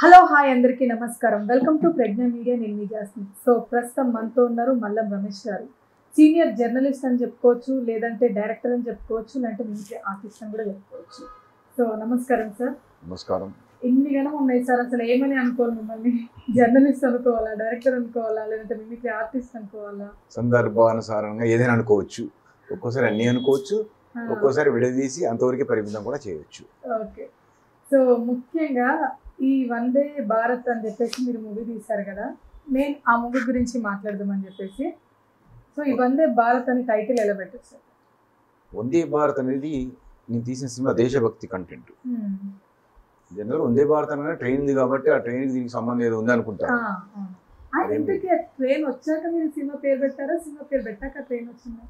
Hello hi అందరికీ నమస్కారం. Welcome to Pragna media. నేను మీ జాస్మిన్. సో ప్రస్తుతం మనతో ఉన్నారు మల్లం రమేష్ గారు. సీనియర్ జర్నలిస్ట్ అని చెప్పుకోవచ్చు, లేదంటే డైరెక్టర్ అని చెప్పుకోవచ్చు, లేదంటే మిమిక్రీ ఆర్టిస్ట్ అని కూడా చెప్పుకోవచ్చు. సో నమస్కారం సార్. నమస్కారం. ఇన్ని గణం ఉన్నాయి సార్, అసలు ఏమని అనుకోవాలి మిమ్మల్ని? జర్నలిస్ట్ అనుకోవాలా, డైరెక్టర్ అనుకోవాలా, లేదంటే మిమిక్రీ ఆర్టిస్ట్ అనుకోవాలా? సందర్భానుసారంగా ఏదైనా అనుకోవచ్చు. ఒక్కోసారి అన్ని అనుకోవచ్చు, ఒక్కోసారి విడదీసి అంతవరకే పరిమితం కూడా చేయవచ్చు. ఓకే. సో ముఖ్యంగా ఈ వందే భారత్ అని చెప్పేసి మీరు మూవీ తీశారు కదా, నేను ఆ మూవీ గురించి మాట్లాడదామని చెప్పేసి. సో ఈ వందే భారత్ అని టైటిల్ ఎలా పెట్టారు సార్? వందే భారత్ అనేది నేను తీసిన సినిమా దేశభక్తి కంటెంట్. జనరల్ వందే భారత్ అనేది ట్రైన్ ఉంది కాబట్టి ఆ ట్రైన్కి దీనికి సంబంధం ఏదో ఉంది అనుకుంటారు. ఇంతకీ ట్రైన్ వచ్చాక మీరు సినిమా పేరు పెట్టారా, సినిమా పేరు పెట్టాక ట్రైన్ వచ్చిందా?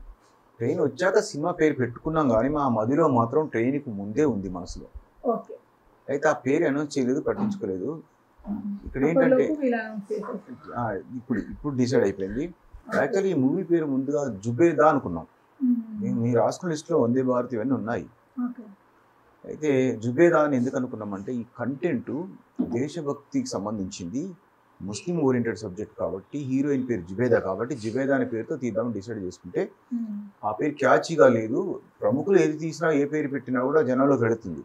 ట్రైన్ వచ్చాక సినిమా పేరు పెట్టుకున్నాం కానీ మా మదిలో మాత్రం ట్రైన్కి ముందే ఉంది మనసులో. ఓకే. అయితే ఆ పేరు అనౌన్స్ చేయలేదు, పట్టించుకోలేదు. ఇక్కడ ఏంటంటే ఇప్పుడు డిసైడ్ అయిపోయింది. యాక్చువల్లీ ఈ మూవీ పేరు ముందుగా జుబేదా అనుకున్నాం. మీరు రాసుకున్న లిస్టులో వందే భారత్ ఇవన్నీ ఉన్నాయి. అయితే జుబేదా అని ఎందుకు అనుకున్నామంటే ఈ కంటెంట్ దేశభక్తికి సంబంధించింది, ముస్లిం ఓరియంటెడ్ సబ్జెక్ట్ కాబట్టి, హీరోయిన్ పేరు జుబేదా కాబట్టి జుబేదా అనే పేరుతో తీద్దామని డిసైడ్ చేసుకుంటే ఆ పేరు క్యాచీగా లేదు. ప్రముఖులు ఏది తీసినా ఏ పేరు పెట్టినా కూడా జనాల్లోకి వెళుతుంది.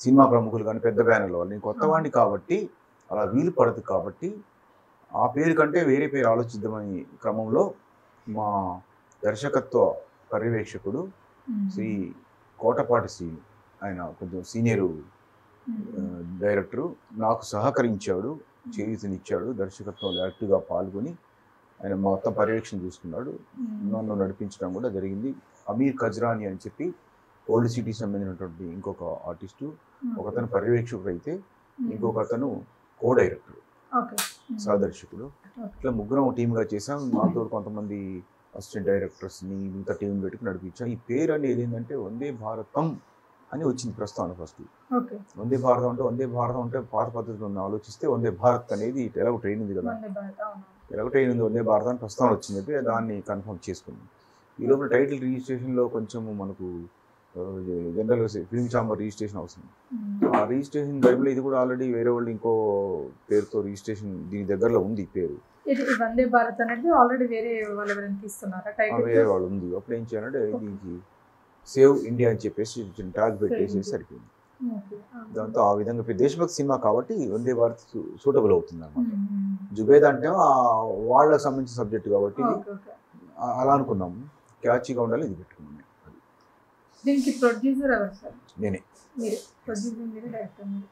సినిమా ప్రముఖులు కానీ పెద్ద బ్యానర్లో నేను కొత్త వాడిని కాబట్టి అలా వీలు పడదు కాబట్టి ఆ పేరు కంటే వేరే పేరు ఆలోచిద్దామని క్రమంలో మా దర్శకత్వ పర్యవేక్షకుడు శ్రీ కోటపాటి శ్రీ, ఆయన కొంచెం సీనియరు డైరెక్టరు, నాకు సహకరించాడు, చేయూతనిచ్చాడు, దర్శకత్వంలో యాక్టివ్గా పాల్గొని ఆయన మొత్తం పర్యవేక్షణ చూసుకున్నాడు. నన్ను నడిపించడం కూడా జరిగింది. అమీర్ కజ్రాని అని చెప్పి ఓల్డ్ సిటీ సంబంధించినటువంటి ఇంకొక ఆర్టిస్టు, ఒకతను పర్యవేక్షకుడు అయితే ఇంకొక అతను కో డైరెక్టర్, సహదర్శకుడు. ఇట్లా ముగ్గురం టీమ్గా చేసాం. మాతో కొంతమంది అసిస్టెంట్ డైరెక్టర్స్ని ఇంత టీం పెట్టుకుని నడిపించాం. ఈ పేరు అనేది ఏంటంటే వందే భారతం అని వచ్చింది ప్రస్తుతం. ఫస్ట్ వందే భారతం అంటే పాత పద్ధతిలో ఆలోచిస్తే వందే భారత్ అనేది ఎలాగో ట్రైన్ ఉంది కదా, ఎలాగో ట్రైన్ ఉంది, వందే భారతం అని ప్రస్తుతం వచ్చింది. దాన్ని కన్ఫర్మ్ చేసుకున్నాం. ఈ లోపల టైటిల్ రిజిస్ట్రేషన్లో కొంచెం మనకు జనరల్గా ఫిల్మ్ ఛాంబర్ రిజిస్ట్రేషన్ అవసరం. ఆ రిజిస్ట్రేషన్ టైంలో ఇది కూడా ఆల్రెడీ వేరే వాళ్ళు ఇంకో పేరుతో రిజిస్ట్రేషన్ దీని దగ్గరలో ఉంది పేరు. వందే భారత్ అనేది ఆల్రెడీ వేరే వాళ్ళు తీస్తున్నారా? వేరే వాళ్ళు ఉంది. అప్పుడు ఏం చేయాలంటే దీనికి సేవ్ ఇండియా అని చెప్పేసి ట్యాగ్ పెట్టేసి సరిపోయింది. దాంతో ఆ విధంగా దేశభక్తి సినిమా కాబట్టి వందే భారత్ సూటబుల్ అవుతుంది అన్నమాట. జుబేదా అంటే వాళ్ళకి సంబంధించిన సబ్జెక్ట్ కాబట్టి అలా అనుకున్నాము, క్యాచీగా ఉండాలి, ఇది పెట్టుకున్నాము. దీనికి ప్రొడ్యూసర్ ఎవరు సార్? నేనే. మీరు ప్రొడ్యూసర్, మీరు డైరెక్టర్. మీరు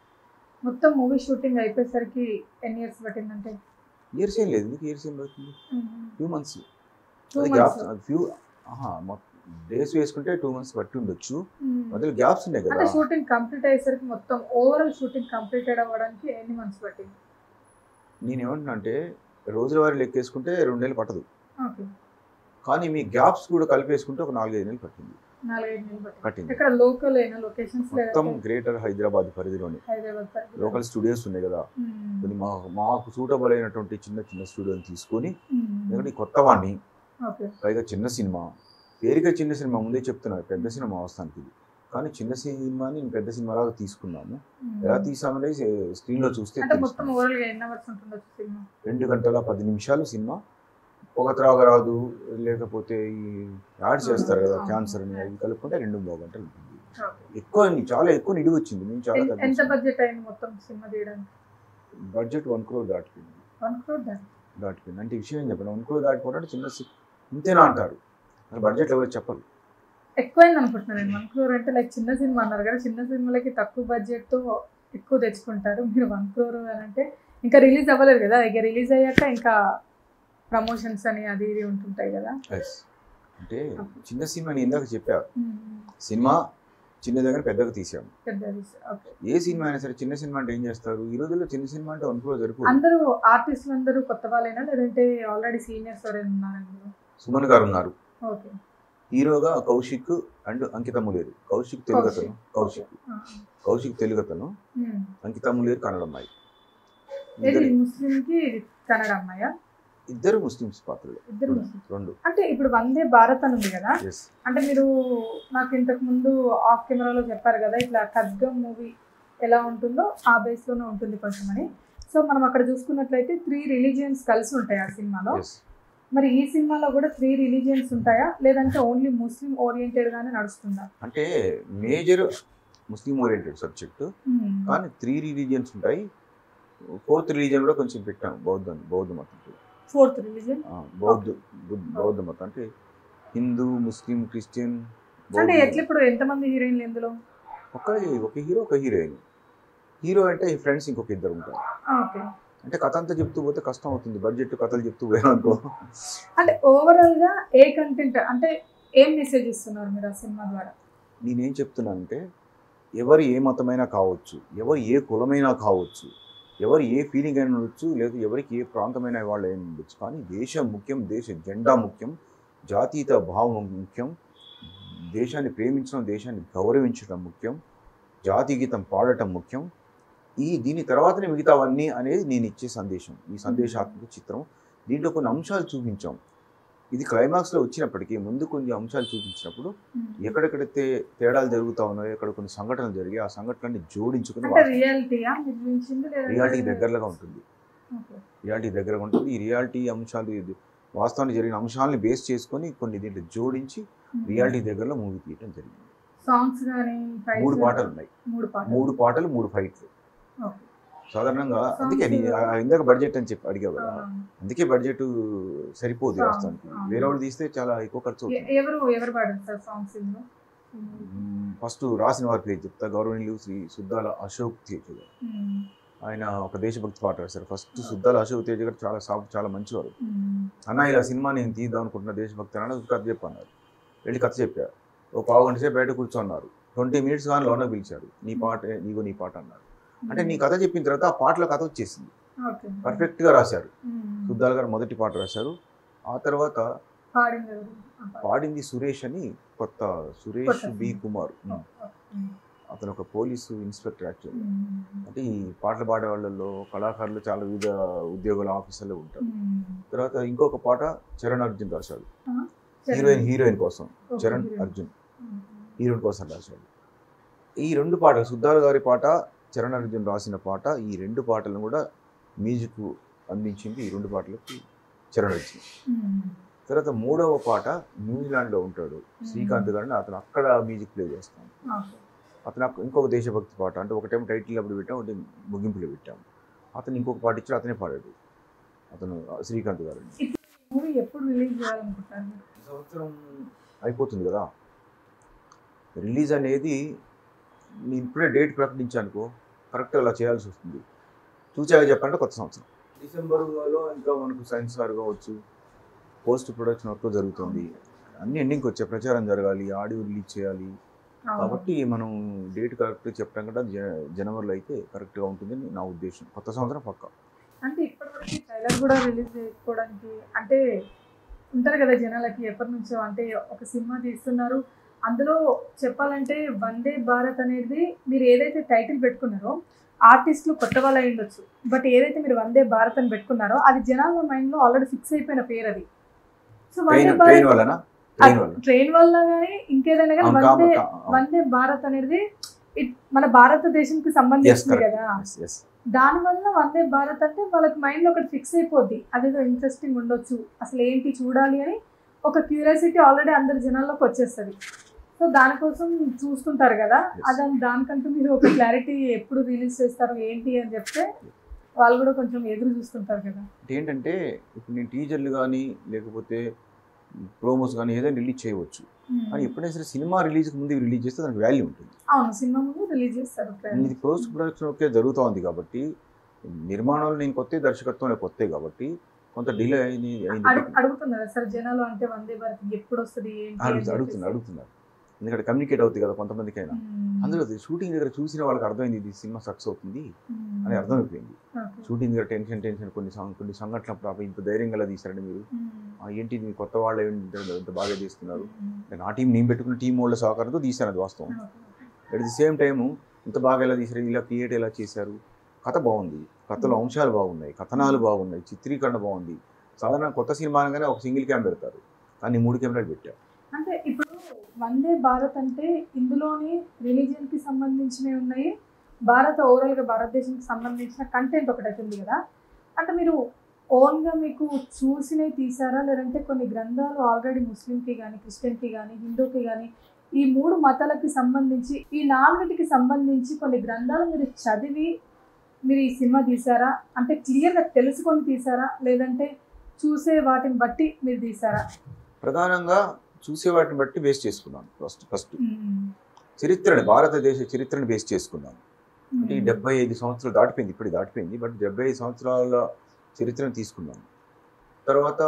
మొత్తం మూవీ షూటింగ్ అయిపోయేసరికి ఎన్ని ఇయర్స్ పట్టిందంటే? ఇయర్స్ ఏం లేదు. ఇయర్స్ ఏం పడుతుంది, ఫ్యూ మంత్స్. ఫ్యూ డేస్ వేసుకుంటే 2 months పట్టి ఉండొచ్చు. మధ్యలో గ్యాప్స్ ఉన్నాయి కదా. షూటింగ్ కంప్లీట్ అయ్యేసరికి మొత్తం ఓవరాల్ షూటింగ్ కంప్లీటెడ్ అవ్వడానికి ఎన్ని మంత్స్ పట్టింది? నేను ఏమంటున్నా అంటే రోజుల వారి లెక్కేసుకుంటే 2 నెలలు పట్టదు, కానీ మీ గ్యాప్స్ కూడా కలిపేసుకుంటే ఒక 4-5 నెలలు పట్టింది. 4-5 నెలలు పట్టింది. ఇక్కడ లోకల్ అయినా లొకేషన్స్ మొత్తం గ్రేటర్ హైదరాబాద్ పరిధిలోనే లోకల్ స్టూడియోస్ ఉన్నాయి కదా. కొన్ని మాకు సూటబుల్ అయినటువంటి చిన్న చిన్న స్టూడియోని తీసుకొని, ఎందుకంటే కొత్త వాడిని, పైగా చిన్న సినిమా, పేరుగా చిన్న సినిమా, ముందే చెప్తున్నారు పెద్ద సినిమా వస్తానికి, కానీ చిన్న సినిమాని పెద్ద సినిమా లాగా తీసుకున్నాము. ఎలా తీసామనే స్క్రీన్లో చూస్తే 2 గంటల 10 నిమిషాలు సినిమా. ఒక త్రాగరాదు లేకపోతే ఈ యాడ్ చేస్తారు కదా క్యాన్సర్ అని, అవి కలుపుకుంటే 2.5 గంటలు ఉంటుంది. ఎక్కువ, చాలా ఎక్కువ నిడివి వచ్చింది. నేను చాలా ఎంత బడ్జెట్ అయింది మొత్తం సినిమా తీయడానికి? బడ్జెట్ 1 crore దాటిపోయింది. 1 crore దాటిపోయింది అంటే విషయం ఏం చెప్పండి, 1 crore దాటిపోవడం చిన్న ఇంతేనా అంటారు, బడ్జెట్ ఎవరు చెప్పరు. ఎక్కువైంది అనుకుంటున్నాను నేను. 1 crore అంటే లైక్ చిన్న సినిమా అన్నారు కదా, చిన్న సినిమాలకి తక్కువ బడ్జెట్తో ఎక్కువ తెచ్చుకుంటారు. మీరు 1 crore అని అంటే ఇంకా రిలీజ్ అవ్వలేదు కదా, ఇక రిలీజ్ అయ్యాక ఇంకా ప్రమోషన్స్ అని అది ఇది ఉంటుంటాయి కదా. అంటే చిన్న సినిమా ఇందాక చెప్పారు, సినిమా చిన్న దగ్గర పెద్దగా తీసాము. ఏ సినిమా అయినా సరే చిన్న సినిమా అంటే ఏం చేస్తారు ఈ రోజుల్లో? చిన్న సినిమా అంటే 1 crore సరిపోదు. అందరూ ఆర్టిస్టులు అందరూ కొత్త వాళ్ళైనా, లేదంటే ఆల్రెడీ సీనియర్స్ ఎవరైనా ఉన్నారండి? సుమన్ గారు ఉన్నారు హీరోగా, కౌశిక్ అండ్ అంకిత ములేరు. కౌశిక్ తెలుగతను, కౌశిక్ తెలుగతను, అంకిత ములేరు కన్నడ అమ్మాయి. ముస్లింకి కన్నడ అమ్మాయా? ఇద్దరు ముస్లిమ్స్ పాత్రలు. రెండు. అంటే ఇప్పుడు వందే భారత్ అని ఉంది కదా, అంటే మీరు నాకు ఇంతకు ముందు ఆఫ్ కెమెరాలో చెప్పారు కదా, ఇట్లా ఖడ్గం మూవీ ఎలా ఉంటుందో ఆ బేస్లోనే ఉంటుంది కొంచెం అని. సో మనం అక్కడ చూసుకున్నట్లయితే 3 రిలీజియన్స్ కలిసి ఉంటాయి ఆ సినిమాలో. మరి ఈ సినిమాలో కూడా 3 రిలీజియన్స్ ఉంటాయా, లేదంటే ఓన్లీ ముస్లిం ఓరియంటెడ్ గానే నడుస్తుందా? అంటే మేజర్ ముస్లిం ఓరియంటెడ్ సబ్జెక్ట్, కానీ 3 రిలీజియన్స్ ఉంటాయి. 4th రిలీజియన్ కూడా కొంచెం పెట్టాం, బౌద్ధ మతం. 4th రిలీజియన్ బౌద్ధ మతం అంటే హిందూ, ముస్లిం, క్రిస్టియన్. అంటే ఎట్లా ఇప్పుడు ఎంతమంది హీరోయిన్లు ఇందులో? ఒక హీరో, ఒక హీరోయిన్. హీరో అంటే ఫ్రెండ్స్ ఇంకొక ఇద్దరు ఉంటారు. అంటే కథ అంతా చెప్తూ పోతే కష్టం అవుతుంది, బడ్జెట్ కథలు చెప్తూ పోయానుకో. అంటే ఓవరాల్ గా ఏ కంటెంట్ అంటే ఏం మెసేజ్ ఇస్తున్నారు మీరు ఆ సినిమా ద్వారా? నేనేం చెప్తున్నానంటే ఎవరు ఏ మతమైనా కావచ్చు, ఎవరు ఏ కులమైనా కావచ్చు, ఎవరు ఏ ఫీలింగ్ అయినా ఉండొచ్చు, లేదా ఎవరికి ఏ ప్రాంతమైన వాళ్ళు అయినా ఉండొచ్చు, కానీ దేశం ముఖ్యం, దేశ జెండా ముఖ్యం, జాతీయత భావం ముఖ్యం, దేశాన్ని ప్రేమించడం, దేశాన్ని గౌరవించడం ముఖ్యం, జాతీయ గీతం పాడటం ముఖ్యం. దీని తర్వాతనే మిగతావన్నీ అనేది నేను ఇచ్చే సందేశం. ఈ సందేశాత్మక చిత్రం. దీంట్లో కొన్ని అంశాలు చూపించాం. ఇది క్లైమాక్స్లో వచ్చినప్పటికీ ముందు కొన్ని అంశాలు చూపించినప్పుడు ఎక్కడెక్కడైతే తేడాలు జరుగుతూ ఉన్నాయో, ఎక్కడ కొన్ని సంఘటనలు జరిగి ఆ సంఘటనని జోడించుకుని రియాలిటీ దగ్గరగా ఉంటుంది. ఈ రియాలిటీ అంశాలు, వాస్తవానికి జరిగిన అంశాలని బేస్ చేసుకొని కొన్ని దీంట్లో జోడించి రియాలిటీ దగ్గరలో మూవీ తీయడం జరిగింది. 3 పాటలు ఉన్నాయి, 3 పాటలు 3 ఫైట్లు. సాధారణంగా అందుకే ఇందాక బడ్జెట్ అని చెప్పి అడిగావు కదా, అందుకే బడ్జెట్ సరిపోదు వాస్తవానికి. వేరే వాళ్ళు తీస్తే చాలా ఎక్కువ ఖర్చు అవుతుంది. ఫస్ట్ రాసిన వారి పేరు చెప్తా. గౌరవనీయులు శ్రీ సుద్దాల అశోక్ తేజ గారు. ఆయన ఒక దేశభక్తి పాట రాశారు. ఫస్ట్ సుద్దాల అశోక్ తేజ గారు చాలా మంచివారు. అన్న ఇలా సినిమా నేను తీద్దాం అనుకుంటున్నా దేశభక్తి అన్న, కథ చెప్పన్నారు. వెళ్ళి కథ చెప్పారు. ఒక 1/2 గంట సేపు బయట కూర్చోన్నారు. 20 మినిట్స్ కానీ లోన పిలిచారు. నీ పాట అన్నారు. అంటే నీ కథ చెప్పిన తర్వాత ఆ పాటలో కథ వచ్చేసింది. పర్ఫెక్ట్గా రాశారు. సుద్దాల గారు మొదటి పాట రాశారు. ఆ తర్వాత పాడింది సురేష్ అని, కొత్త సురేష్ బి కుమార్. అతను ఒక పోలీసు ఇన్స్పెక్టర్ యాక్చువల్లీ. అంటే ఈ పాటలు పాడే వాళ్ళలో కళాకారులు చాలా వివిధ ఉద్యోగాల ఆఫీసర్లు ఉంటారు. తర్వాత ఇంకొక పాట చరణ్ అర్జున్ రాశాడు. హీరోయిన్ కోసం చరణ్ అర్జున్ హీరోయిన్ కోసం రాశాడు. ఈ 2 పాటలు, సుద్దాల గారి పాట, చరణ్ అర్జున్ రాసిన పాట, ఈ 2 పాటలను కూడా మ్యూజిక్ అందించింది ఈ 2 పాటలకి చరణ్ అర్జున్. తర్వాత 3వ పాట న్యూజిలాండ్లో ఉంటాడు శ్రీకాంత్ గారిని, అతను అక్కడ మ్యూజిక్ ప్లే చేస్తాను. అతను ఇంకొక దేశభక్తి పాట, అంటే ఒకటేమో టైటిల్ అప్పుడు పెట్టాము, ఒకటి ముగింపులో పెట్టాము. అతను ఇంకొక పాట ఇచ్చాడు, అతనే పాడాడు, అతను శ్రీకాంత్ గారు. సంవత్సరం అయిపోతుంది కదా, రిలీజ్ అనేది నేను ఇప్పుడే డేట్ ప్రకటించానుకో కరెక్ట్గా అలా చేయాల్సి వస్తుంది. చూచాగా చెప్పాలంటే కొత్త సంవత్సరం డిసెంబర్లో ఇంకా మనకు సైన్స్ వారు కావచ్చు, పోస్ట్ ప్రొడక్షన్ వర్క్ జరుగుతుంది, అన్ని ఎండింగ్కి వచ్చే ప్రచారం జరగాలి, ఆడియో రిలీజ్ చేయాలి. కాబట్టి మనం డేట్ కరెక్ట్గా చెప్పడం కూడా జనవరిలో అయితే కరెక్ట్గా ఉంటుందని నా ఉద్దేశం. కొత్త సంవత్సరం పక్కా. అంటే ఇప్పటివరకు ట్రైలర్ కూడా రిలీజ్ చేసుకోవడానికి అంటే ఉంటారు కదా జనాలకి ఎప్పటి నుంచో, అంటే ఒక సినిమా తీస్తున్నారు, అందులో చెప్పాలంటే వందే భారత్ అనేది మీరు ఏదైతే టైటిల్ పెట్టుకున్నారో ఆర్టిస్టులు కొత్త వాళ్ళు అయి ఉండొచ్చు, బట్ ఏదైతే మీరు వందే భారత్ అని పెట్టుకున్నారో అది జనాల మైండ్లో ఆల్రెడీ ఫిక్స్ అయిపోయిన పేరు అది. సో వందే భారత్ ట్రైన్ వల్ల కానీ ఇంకేదైనా కానీ వందే భారత్ అనేది మన భారతదేశంకి సంబంధించింది కదా, దానివల్ల వందే భారత్ అంటే వాళ్ళకి మైండ్లో ఒకటి ఫిక్స్ అయిపోద్ది, అదేదో ఇంట్రెస్టింగ్ ఉండొచ్చు, అసలు ఏంటి చూడాలి అని ఒక క్యూరియాసిటీ ఆల్రెడీ అందరి జనాల్లోకి వచ్చేస్తుంది. సో దానికోసం చూస్తుంటారు కదా, దానికంటూ మీరు ఒక క్లారిటీ ఎప్పుడు రిలీజ్ చేస్తారు ఏంటి అని చెప్తే వాళ్ళు కూడా కొంచెం ఎదురు చూస్తుంటారు కదా. ఏంటంటే ఇప్పుడు నేను టీజర్లు కానీ లేకపోతే ప్రోమోస్ కానీ ఏదైనా రిలీజ్ చేయవచ్చు, కానీ ఎప్పుడైనా సరే సినిమా రిలీజ్కి ముందు రిలీజ్ చేస్తే దానికి వాల్యూ ఉంటుంది. అవును, సినిమా ముందు రిలీజ్ చేస్తారు. ఇది పోస్ట్ ప్రొడక్షన్ ఒకే జరుగుతూ ఉంది కాబట్టి, నిర్మాణాలు నేను కొత్త, దర్శకత్వం కొత్త కాబట్టి కొంత డిలే అయింది. అడుగుతున్నారు సార్ జనాలు, అంటే వందే భారత్ ఎప్పుడు వస్తుంది అడుగుతున్నారు, ఎందుకంటే కమ్యూనికేట్ అవుతుంది కదా కొంతమందికైనా. అందులో షూటింగ్ దగ్గర చూసిన వాళ్ళకి అర్థమైంది ఇది సినిమా సక్సెస్ అవుతుంది అని అర్థమైపోయింది. షూటింగ్ దగ్గర టెన్షన్ కొన్ని సంఘటనలు ఇంత ధైర్యంగా ఎలా తీశారండి మీరు, ఏంటి మీ కొత్త వాళ్ళు ఇంత బాగా తీస్తున్నారు, నా టీం నేను పెట్టుకున్న టీం వాళ్ళ సహకారంతో తీశాను, అది వాస్తవం. అట్ ది సేమ్ టైము ఇంత బాగా ఎలా తీశారు, ఇలా క్రియేట్ ఎలా చేశారు, కథ బాగుంది, కథలో అంశాలు బాగున్నాయి, కథనాలు బాగున్నాయి, చిత్రీకరణ బాగుంది. సాధారణ కొత్త సినిమా అనగానే ఒక సింగిల్ కెమెరా పెడతారు, కానీ 3 కెమెరాలు పెట్టారు. అంటే ఇప్పుడు వందే భారత్ అంటే ఇందులోని రిలీజియన్కి సంబంధించినవి ఉన్నాయి, ఓవరాల్గా భారతదేశానికి సంబంధించిన కంటెంట్ ఒకటైతే ఉంది కదా, అంటే మీరు ఓన్గా మీకు చూసినవి తీసారా, లేదంటే కొన్ని గ్రంథాలు ఆల్రెడీ ముస్లింకి కానీ, క్రిస్టియన్కి కానీ, హిందూకి కానీ, ఈ 3 మతాలకి సంబంధించి, ఈ 4టికి సంబంధించి కొన్ని గ్రంథాలు మీరు చదివి మీరు ఈ సినిమా తీసారా? అంటే క్లియర్గా తెలుసుకొని తీసారా, లేదంటే చూసే వాటిని బట్టి మీరు తీసారా? ప్రధానంగా చూసే వాటిని బట్టి బేస్ చేసుకున్నాను. ఫస్ట్ చరిత్రని, భారతదేశ చరిత్రను బేస్ చేసుకున్నాను. అంటే ఈ 75 సంవత్సరాలు దాటిపోయింది, ఇప్పుడు దాటిపోయింది, బట్ 75 సంవత్సరాల చరిత్రను తీసుకున్నాను. తర్వాత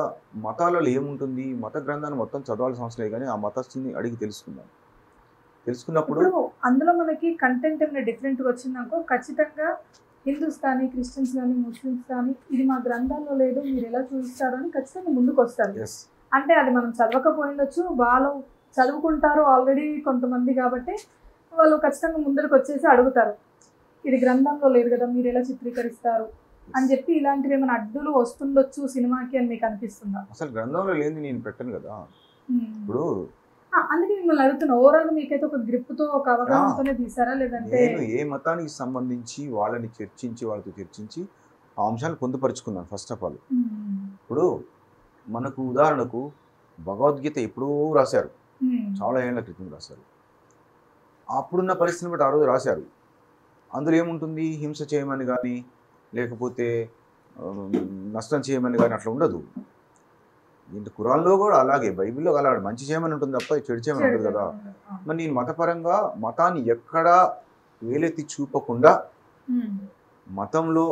మతాలలో ఏముంటుంది, మత గ్రంథాన్ని మొత్తం చదవాల్సిన అవసరం లేదు, కానీ ఆ మతస్థుని అడిగి తెలుసుకున్నప్పుడు అందులో మనకి కంటెంట్ ఏమైనా డిఫరెంట్గా వచ్చిందనుకో, ఖచ్చితంగా హిందూస్ కానీ, క్రిస్టియన్స్ కానీ, ముస్లిమ్స్ కానీ, ఇది మా గ్రంథాల్లో లేదు, మీరు ఎలా చూస్తారు అని ఖచ్చితంగా ముందుకు వస్తారు. అంటే అది మనం చదవకపోయిండొచ్చు, వాళ్ళు చదువుకుంటారు ఆల్రెడీ కొంతమంది, కాబట్టి వాళ్ళు ఖచ్చితంగా ముందరికి వచ్చేసి అడుగుతారు, ఇది గ్రంథంలో లేదు కదా, మీరు ఎలా చిత్రీకరిస్తారు అని చెప్పి. ఇలాంటివి ఏమైనా అడ్డులు వస్తుండొచ్చు సినిమాకి అని మీకు అనిపిస్తుందా? అసలు గ్రంథంలో లేని నేను పెట్టను కదా. ఇప్పుడు అందుకే మిమ్మల్ని అడుగుతున్నా, ఓవరాల్ మీకైతే ఒక గ్రిప్తో, ఒక అవగాహనతోనే తీసారా, లేదంటే నేను ఏ మతానికి సంబంధించి వాళ్ళతో చర్చించి ఆ అంశాలు పొందుపరుచుకున్నాను ఫస్ట్ ఆఫ్ ఆల్. ఇప్పుడు మనకు ఉదాహరణకు భగవద్గీత ఎప్పుడూ రాశారు, చాలా ఏళ్ల క్రితం రాశారు. అప్పుడున్న పరిస్థితిని బట్టి ఆ రోజు రాశారు. అందులో ఏముంటుంది, హింస చేయమని కానీ, లేకపోతే నష్టం చేయమని కానీ అట్లా ఉండదు. ఇంత ఖురాన్లో కూడా అలాగే, బైబిల్లో అలాగే మంచి చేయమని ఉంటుంది తప్ప చెడు చేయమని ఉంటుంది కదా. మరి నేను మతపరంగా మతాన్ని ఎక్కడా వేలెత్తి చూపకుండా, మతంలో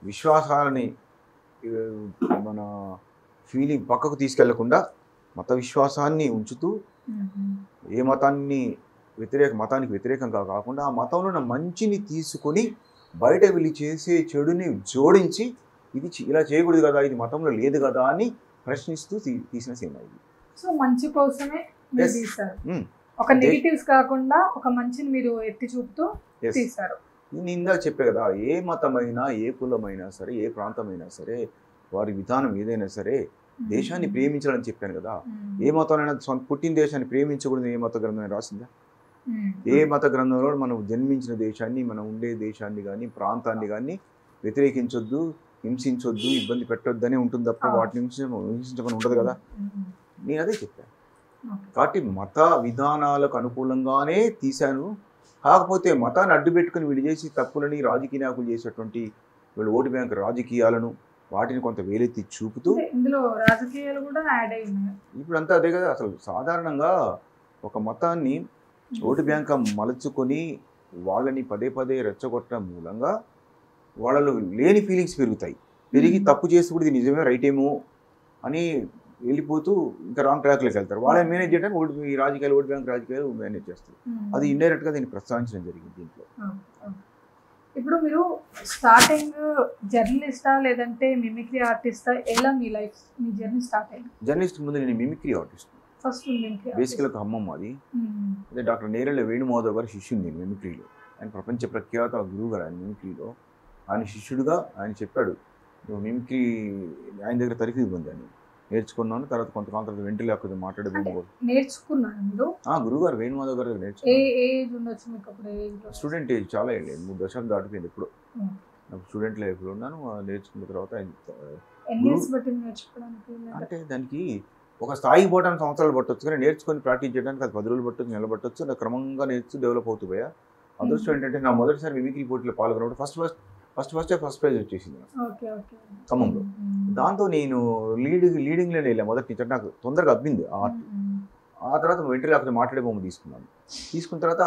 విశ్వాసాలని మన ఫీలింగ్ పక్కకు తీసుకెళ్లకుండా, మత విశ్వాసాన్ని ఉంచుతూ, ఏ మతానికి వ్యతిరేకంగా కాకుండా ఆ మతంలో ఉన్న మంచిని తీసుకొని బయట వెళ్ళి చేసే చెడుని జోడించి, ఇది ఇలా చేయకూడదు కదా, ఇది మతంలో లేదు కదా అని ప్రశ్నిస్తూ తీసిన సినిమా ఇది. సో మంచి కోసమే తీశారు, ఒక నెగిటివ్స్ కాకుండా ఒక మంచిని మీరు ఎత్తి చూపుతూ తీశారు. నేను ఇందాక చెప్పే కదా, ఏ మతమైనా, ఏ కులమైనా సరే, ఏ ప్రాంతమైనా సరే, వారి విధానం ఏదైనా సరే, దేశాన్ని ప్రేమించాలని చెప్పాను కదా. ఏ మతంలో పుట్టిన దేశాన్ని ప్రేమించకూడదు ఏ మత గ్రంథం రాసిందా? ఏ మత గ్రంథంలో మనం జన్మించిన దేశాన్ని, మనం ఉండే దేశాన్ని కానీ, ప్రాంతాన్ని కానీ వ్యతిరేకించొద్దు, హింసించొద్దు, ఇబ్బంది పెట్టొద్దని ఉంటుంది తప్ప వాటిని హింసించమని ఉండదు కదా. నేను అదే చెప్పాను. కాబట్టి మత విధానాలకు అనుకూలంగానే తీశాను. కాకపోతే మతాన్ని అడ్డు పెట్టుకుని వీళ్ళు చేసి తప్పులని, రాజకీయ నాయకులు చేసేటువంటి వీళ్ళు ఓటు బ్యాంక్ రాజకీయాలను, వాటిని కొంత వేలెత్తి చూపుతూ, ఇందులో రాజకీయాలు కూడా యాడ్ అయి ఉన్నాయి. ఇప్పుడు అంతా అదే కదా. అసలు సాధారణంగా ఒక మతాన్ని ఓటు బ్యాంక్ మలుచుకొని వాళ్ళని పదే పదే రెచ్చగొట్టడం మూలంగా వాళ్ళలో లేని ఫీలింగ్స్ పెరిగి తప్పు చేసి కూడా ఇది నిజమే, రైట్ ఏమో అని వెళ్ళిపోతూ ఇంకా రాంగ్ ట్రాక్లోకి వెళ్తారు. వాళ్ళని మేనేజ్ చేయడానికి ఈ రాజకీయాలు, ఓటు బ్యాంక్ రాజకీయాలు మేనేజ్ చేస్తారు. అది ఇండైరెక్ట్గా దీన్ని ప్రస్తావించడం జరిగింది దీంట్లో. ఇప్పుడు మీరు స్టార్టింగ్ జర్నలిస్టా లేదంటే మిమిక్రీ ఆర్టిస్టా, ఎలా మీ లైఫ్, మీ జర్నీ స్టార్ట్ అయింది? జర్నలిస్ట్ ముందు నేను మిమిక్రీ ఆర్టిస్ట్. ఫస్ట్ బేసికల్గా ఖమ్మం అది. అదే డాక్టర్ నేరెళ్ళ వేణుమాధవ్ గారి శిష్యుడు నేను మిమిక్రీలో. ఆయన ప్రపంచ ప్రఖ్యాత గురువు గారు ఆయన మిమిక్రీలో. ఆయన శిష్యుడుగా ఆయన చెప్పాడు, నువ్వు మిమిక్రీ ఆయన దగ్గర తరఫీ పొందాను, నేర్చుకున్నాను. తర్వాత కొంతకాలం తర్వాత వెంటనే కొంచెం మాట్లాడేది నేర్చుకున్నాను. గురువు గారు వేణుమాధవ్ గారు నేర్చుకున్నాను. స్టూడెంట్ ఏజ్ చాలా ఏం లేదు, 3 దశలు దాటిపోయింది. ఎప్పుడు నాకు స్టూడెంట్ లైఫ్లో ఉన్నాను. నేర్చుకున్న తర్వాత అంటే దానికి ఒక స్థాయికి పోవడానికి సంవత్సరాలు పట్టొచ్చు, కానీ నేర్చుకొని ప్రాక్టీస్ చేయడానికి అది 10 రోజులు పట్టొచ్చు, నిలబట్టొచ్చు. నాకు క్రమంగా నేర్చు డెవలప్ అవుతూ పోయా. అదృష్టం ఏంటంటే నా మొదటిసారి మిమిక్రీ పోటీలో పాల్గొన్నప్పుడు ఫస్ట్ ప్రైజ్ వచ్చేసింది ఖమ్మంలో. దాంతో నేను లీడింగ్లోనే వెళ్ళాను మొదటి నుంచి. నాకు తొందరగా అబ్బింది ఆర్ట్. ఆ తర్వాత వెంటనే అక్కడ మాట్లాడే బొమ్మ తీసుకున్న తర్వాత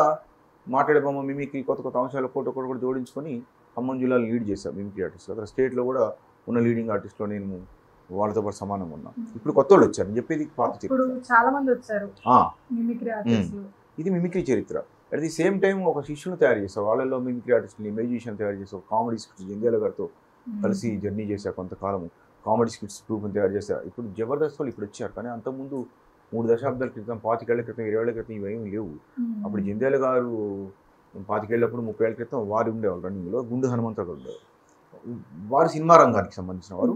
మాట్లాడే బొమ్మ మిమిక్రీ కొత్త అంశాలు ఒకటి జోడించుకొని ఖమ్మం జిల్లాలో లీడ్ చేశాను మిమిక్రీ ఆర్టిస్ట్. అక్కడ స్టేట్లో కూడా ఉన్న లీడింగ్ ఆర్టిస్ట్లో నేను వాళ్ళతో పాటు సమానంగా ఉన్నాను. ఇప్పుడు కొత్త వాళ్ళు వచ్చారు, నేను చెప్పేది పాత చరిత్ర. చాలా మంది వచ్చారు మిమిక్రీ ఆర్టిస్టులు. ఇది మిమిక్రీ చరిత్ర. అట్ ది సేమ్ టైం ఒక శిష్యుని తయారు చేశారు. వాళ్ళలో మిమిక్రీ ఆర్టిస్ట్ని, మ్యూజిషియన్ తయారు చేశారు. కామెడీ స్కిట్స్ జంధ్యాల గారితో కలిసి జర్నీ చేశారు కొంతకాలం. కామెడీ స్కిట్స్ గ్రూప్ని తయారు చేశారు. ఇప్పుడు జబర్దస్త్ వాళ్ళు ఇప్పుడు వచ్చారు, కానీ అంతకుముందు 3 దశాబ్దాల క్రితం, 25 ఏళ్ల క్రితం, 20 ఏళ్ల క్రితం ఇవేమీ లేవు. అప్పుడు జంధ్యాల గారు 25 ఏళ్ళప్పుడు, 30 ఏళ్ల క్రితం వారు ఉండేవాళ్ళు రన్నింగ్లో. గుండు హనుమంతరావు ఉండేవారు. వారు సినిమా రంగానికి సంబంధించిన వారు.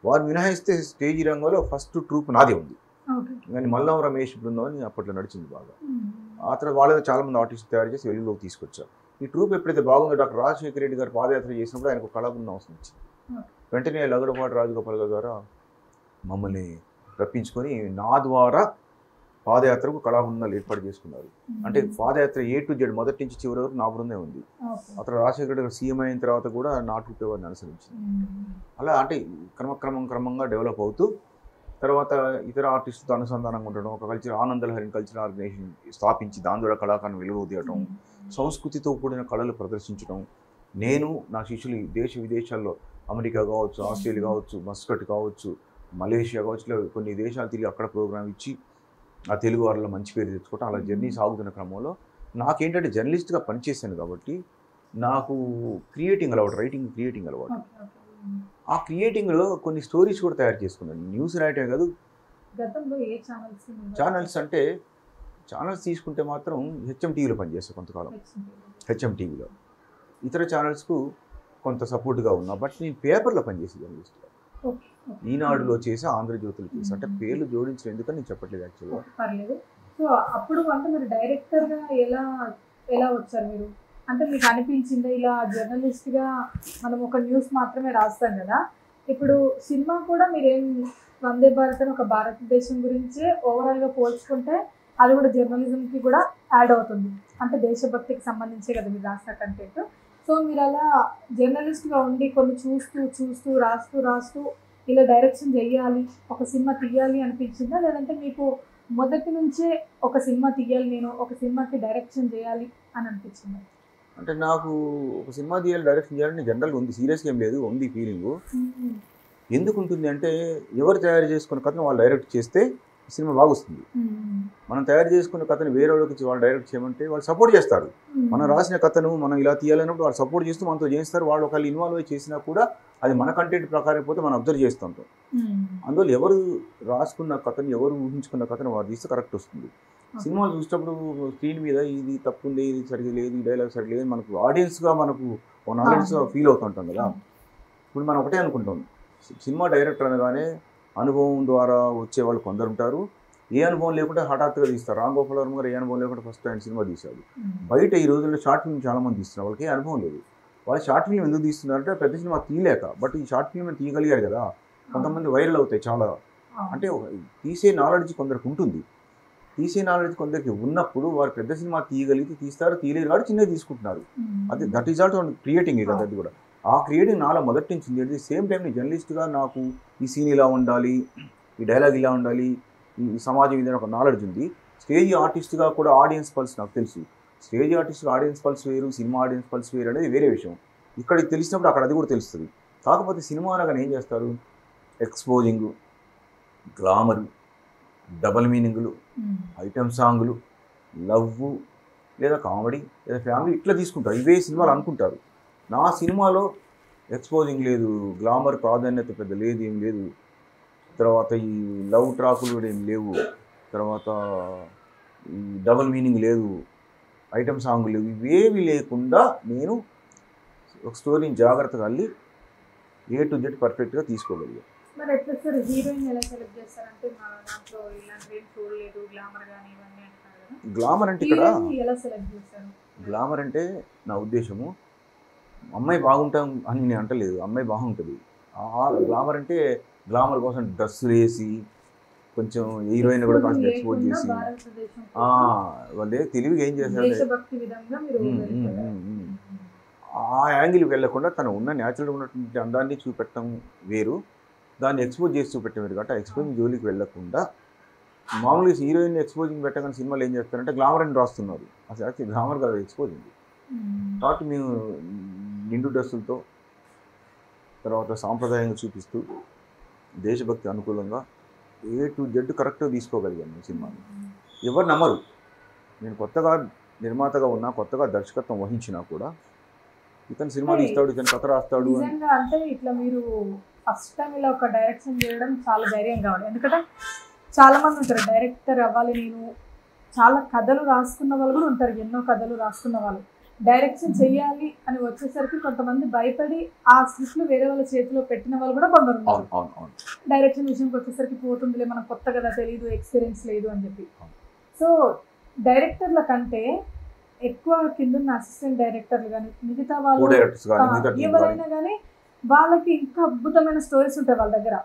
వారు మినహాయిస్తే స్టేజీ రంగంలో ఫస్ట్ ట్రూప్ నాదే ఉంది. కానీ మల్లం రమేష్ బృందం అని అప్పట్లో నడిచింది బాగా. ఆ తర్వాత వాళ్ళలో చాలామంది ఆర్టిస్ట్ తయారు చేసి వెలుగులోకి తీసుకొచ్చారు. ఈ ట్రూప్ ఎప్పుడైతే బాగుందో డాక్టర్ రాజశేఖర రెడ్డి గారు పాదయాత్ర చేసినప్పుడు ఆయనకు కళాబృందం అవసరం వచ్చింది. వెంటనే లగడపాటి రాజగోపాల్ గారి ద్వారా మమ్మల్ని రప్పించుకొని నా ద్వారా పాదయాత్రకు కళాబృందాలు ఏర్పాటు చేసుకున్నారు. అంటే పాదయాత్ర A to Z మొదటి నుంచి చివరి వరకు నా బృందే ఉంది. అతను రాజశేఖర రెడ్డి గారు సీఎం అయిన తర్వాత కూడా నా ట్రూప్ ఎవరిని అనుసరించింది. అలా అంటే క్రమంగా డెవలప్ అవుతూ తర్వాత ఇతర ఆర్టిస్టులతో అనుసంధానంగా ఉండడం, ఒక ఆనందలహరిని కల్చరల్ ఆర్గనైజేషన్ స్థాపించి దాని ద్వారా కళాకారుని వెలుగు తీయటం, సంస్కృతితో కూడిన కళలు ప్రదర్శించడం. నేను నా శిష్యులు దేశ విదేశాల్లో అమెరికా కావచ్చు, ఆస్ట్రేలియా కావచ్చు, మస్కట్ కావచ్చు, మలేషియా కావచ్చు, ఇలా కొన్ని దేశాలు తిరిగి అక్కడ ప్రోగ్రామ్ ఇచ్చి ఆ తెలుగు వారిలో మంచి పేరు తెచ్చుకోవటం, అలా జర్నీ సాగుతున్న క్రమంలో నాకేంటంటే జర్నలిస్ట్గా పనిచేశాను కాబట్టి నాకు రైటింగ్ క్రియేటింగ్ అలవాటు. ఆ క్రియేటింగ్లో కొన్ని స్టోరీస్ కూడా తయారు చేసుకున్నాను. న్యూస్ రాయటమే కాదు. ఛానల్స్ తీసుకుంటే మాత్రం హెచ్ఎం టీవీలో పనిచేస్తాను కొంతకాలం. హెచ్ఎం టీవీలో ఇతర ఛానల్స్కు కొంత సపోర్ట్గా ఉన్నా, బట్ నేను పేపర్లో పనిచేసే జర్నలిస్ట్గా. ఈనాడులో చేసి, ఆంధ్రజ్యోతిలో చేసి, అంటే పేర్లు జోడించడం ఎందుకని నేను చెప్పట్లేదు యాక్చువల్గా. పర్లేదు. సో అప్పుడు అంటే మీరు డైరెక్టర్గా ఎలా వచ్చారు మీరు? అంటే మీకు అనిపించింది ఇలా జర్నలిస్ట్గా మనం ఒక న్యూస్ మాత్రమే రాస్తాం కదా, ఇప్పుడు సినిమా కూడా మీరేం వందే భారత్ అని ఒక భారతదేశం గురించే ఓవరాల్గా పోల్చుకుంటే అది కూడా జర్నలిజంకి కూడా యాడ్ అవుతుంది. అంటే దేశభక్తికి సంబంధించే కదా మీరు రాసిన కంటెంట్. సో మీరు అలా జర్నలిస్ట్గా ఉండి కొన్ని చూస్తూ రాస్తూ ఇలా డైరెక్షన్ చేయాలి, ఒక సినిమా తీయాలి అనిపించిందా? లేదంటే మీకు మొదటి నుంచే ఒక సినిమా తీయాలి, నేను ఒక సినిమాకి డైరెక్షన్ చేయాలి అని అనిపించిందా? అంటే నాకు ఒక సినిమా తీయాలి, డైరెక్షన్ చేయాలని జనరల్గా ఉంది, సీరియస్గా ఏం లేదు, ఉంది ఫీలింగు. ఎందుకు ఉంటుంది అంటే ఎవరు తయారు చేసుకున్న కథను వాళ్ళు డైరెక్ట్ చేస్తే సినిమా బాగా వస్తుంది. మనం తయారు చేసుకున్న కథను వేరే వాళ్ళకి వాళ్ళు డైరెక్ట్ చేయమంటే వాళ్ళు సపోర్ట్ చేస్తారు. మనం రాసిన కథను మనం ఇలా తీయాలన్నప్పుడు వాళ్ళు సపోర్ట్ చేస్తూ మనతో చేస్తారు. వాళ్ళు ఒకళ్ళు ఇన్వాల్వ్ అయి చేసినా కూడా అది మన కంటెంట్ ప్రకారం పోతే మనం అబ్జర్వ్ చేస్తుంటాం. అందువల్ల ఎవరు రాసుకున్న కథను, ఎవరు ఊహించుకున్న కథను వారు తీస్తే కరెక్ట్ వస్తుంది. సినిమాలు చూసేటప్పుడు స్క్రీన్ మీద ఇది తప్పు ఉంది, ఇది సరిగ్గా లేదు, ఈ డైలాగ్ సరిగ్గా లేదు, మనకు ఆడియన్స్గా మనకు నాలెడ్జ్ ఫీల్ అవుతుంటాం కదా. ఇప్పుడు మనం ఒకటే అనుకుంటాం, సినిమా డైరెక్టర్ అనగానే అనుభవం ద్వారా వచ్చేవాళ్ళు కొందరు ఉంటారు, ఏ అనుభవం లేకుండా హఠాత్తుగా తీస్తారు. రామ్ గోపాల్ వర్మ గారు ఏ అనుభవం లేకుండా ఫస్ట్ ఆయన సినిమా తీశాడు. బయట ఈ రోజుల్లో షార్ట్ ఫిల్మ్ చాలామంది తీస్తున్నారు, వాళ్ళకి ఏ అనుభవం లేదు. వాళ్ళు షార్ట్ ఫిల్మ్ ఎందుకు తీస్తున్నారంటే పెద్ద సినిమా తీయలేక, బట్ ఈ షార్ట్ ఫిల్మ్ తీయగలిగారు కదా, కొంతమంది వైరల్ అవుతాయి చాలా. అంటే తీసే నాలెడ్జ్ కొందరికి ఉంటుంది, తీసే నాలెడ్జ్ కొందరికి ఉన్నప్పుడు వారు పెద్ద సినిమా తీయగలిగితే తీస్తారు, తీయలేదు కాబట్టి చిన్నది తీసుకుంటున్నారు. అది దట్ ఈజ్ ఆల్సో క్రియేటింగ్ కదా, అది కూడా. ఆ క్రియేటింగ్ నాలో మొదటి నుంచి ఉంది. అట్ ది సేమ్ టైం నేను జర్నలిస్ట్గా నాకు ఈ సీన్ ఇలా ఉండాలి, ఈ డైలాగ్ ఇలా ఉండాలి, ఈ సమాజం మీద ఒక నాలెడ్జ్ ఉంది. స్టేజ్ ఆర్టిస్ట్గా కూడా ఆడియన్స్ పల్స్ నాకు తెలుసు. స్టేజ్ ఆర్టిస్ట్ ఆడియన్స్ పల్స్ వేరు, సినిమా ఆడియన్స్ పల్స్ వేరు అనేది వేరే విషయం. ఇక్కడ తెలిసినప్పుడు అక్కడ అది కూడా తెలుస్తుంది. కాకపోతే సినిమా అనగానే ఏం చేస్తారు, ఎక్స్పోజింగ్, గ్లామరు, డబల్ మీనింగ్లు, ఐటమ్ సాంగులు, లవ్ లేదా కామెడీ లేదా ఫ్యామిలీ ఇట్లా తీసుకుంటారు. ఇవే సినిమాలు అనుకుంటారు. నా సినిమాలో ఎక్స్పోజింగ్ లేదు, గ్లామర్ ప్రాధాన్యత పెద్ద లేదు, ఏం లేదు, తర్వాత ఈ లవ్ ట్రాకులు కూడా ఏం లేవు, తర్వాత ఈ డబల్ మీనింగ్ లేదు, ఐటమ్ సాంగ్ లేవు, ఇవేవి లేకుండా నేను ఒక స్టోరీని జాగ్రత్తగా అల్లి A to Z పర్ఫెక్ట్గా తీసుకోగలిగాను. మరి ఎట్లా సార్ హీరోయిన్ ఎలా సెలెక్ట్ చేస్తారంటే మా దాంట్లో ఇలాంటి ఏం చూడలేదు, గ్లామర్ కానీ ఇవన్నీ అంటారు కదా, గ్లామర్ అంటే ఇక్కడ ఎలా సెలెక్ట్ చేస్తారు? గ్లామర్ అంటే నా ఉద్దేశము అమ్మాయి బాగుంటాం అని నేను అంటలేదు, అమ్మాయి బాగుంటుంది. గ్లామర్ అంటే గ్లామర్ కోసం డ్రెస్సులు వేసి కొంచెం హీరోయిన్ కూడా కాస్త ఎక్స్పోజ్ చేసి వాళ్ళే తెలివిగా ఏం చేశారు, ఆ యాంగిల్ వెళ్ళకుండా తను ఉన్న న్యాచురల్గా ఉన్నటువంటి అందాన్ని చూపెట్టడం వేరు, దాన్ని ఎక్స్పోజ్ చేసి చూపెట్టడం వేరు. కాబట్టి ఎక్స్పోజింగ్ జోలికి వెళ్ళకుండా మామూలుగా హీరోయిన్ ఎక్స్పోజింగ్ పెట్టగానే సినిమాలు ఏం చేస్తారంటే గ్లామర్ అని రాస్తున్నారు. అసలు యాక్చువల్లీ గ్లామర్ కాదు, ఎక్స్పోజింగ్. కాబట్టి మేము నిండు డ్రెస్సులతో తర్వాత సాంప్రదాయంగా చూపిస్తూ దేశభక్తి అనుకూలంగా A to Z కరెక్ట్గా తీసుకోగలిగాను సినిమాని. ఎవరు నమ్మరు, నేను కొత్తగా నిర్మాతగా ఉన్నా, కొత్తగా దర్శకత్వం వహించినా కూడా ఇతను సినిమా తీస్తాడు, ఇతను కథ రాస్తాడు అంటే ఇట్లా మీరు ఫస్ట్ టైం ఇలా ఒక డైరెక్షన్ చేయడం చాలా ధైర్యం కావాలి. ఎందుకంటే చాలా మంది ఉంటారు డైరెక్టర్ అవ్వాలి, నేను చాలా కథలు రాసుకున్న వాళ్ళు కూడా ఉంటారు, ఎన్నో కథలు రాసుకున్న వాళ్ళు. డైరెక్షన్ చెయ్యాలి అని వచ్చేసరికి కొంతమంది భయపడి ఆ స్క్రిప్ట్లు వేరే వాళ్ళ చేతిలో పెట్టిన వాళ్ళు కూడా కొందరు ఉన్నారు. డైరెక్షన్ విషయంకి వచ్చేసరికి పోతుందిలే, మనకు కొత్త కదా, తెలియదు, ఎక్స్పీరియన్స్ లేదు అని చెప్పి. సో డైరెక్టర్ల కంటే ఎక్కువ కింద అసిస్టెంట్ డైరెక్టర్లు కానీ మిగతా వాళ్ళు డైరెక్టర్స్ కానీ మిగతా team ఎవరైనా కానీ వాళ్ళకి ఇంకా అద్భుతమైన స్టోరీస్ ఉంటాయి వాళ్ళ దగ్గర.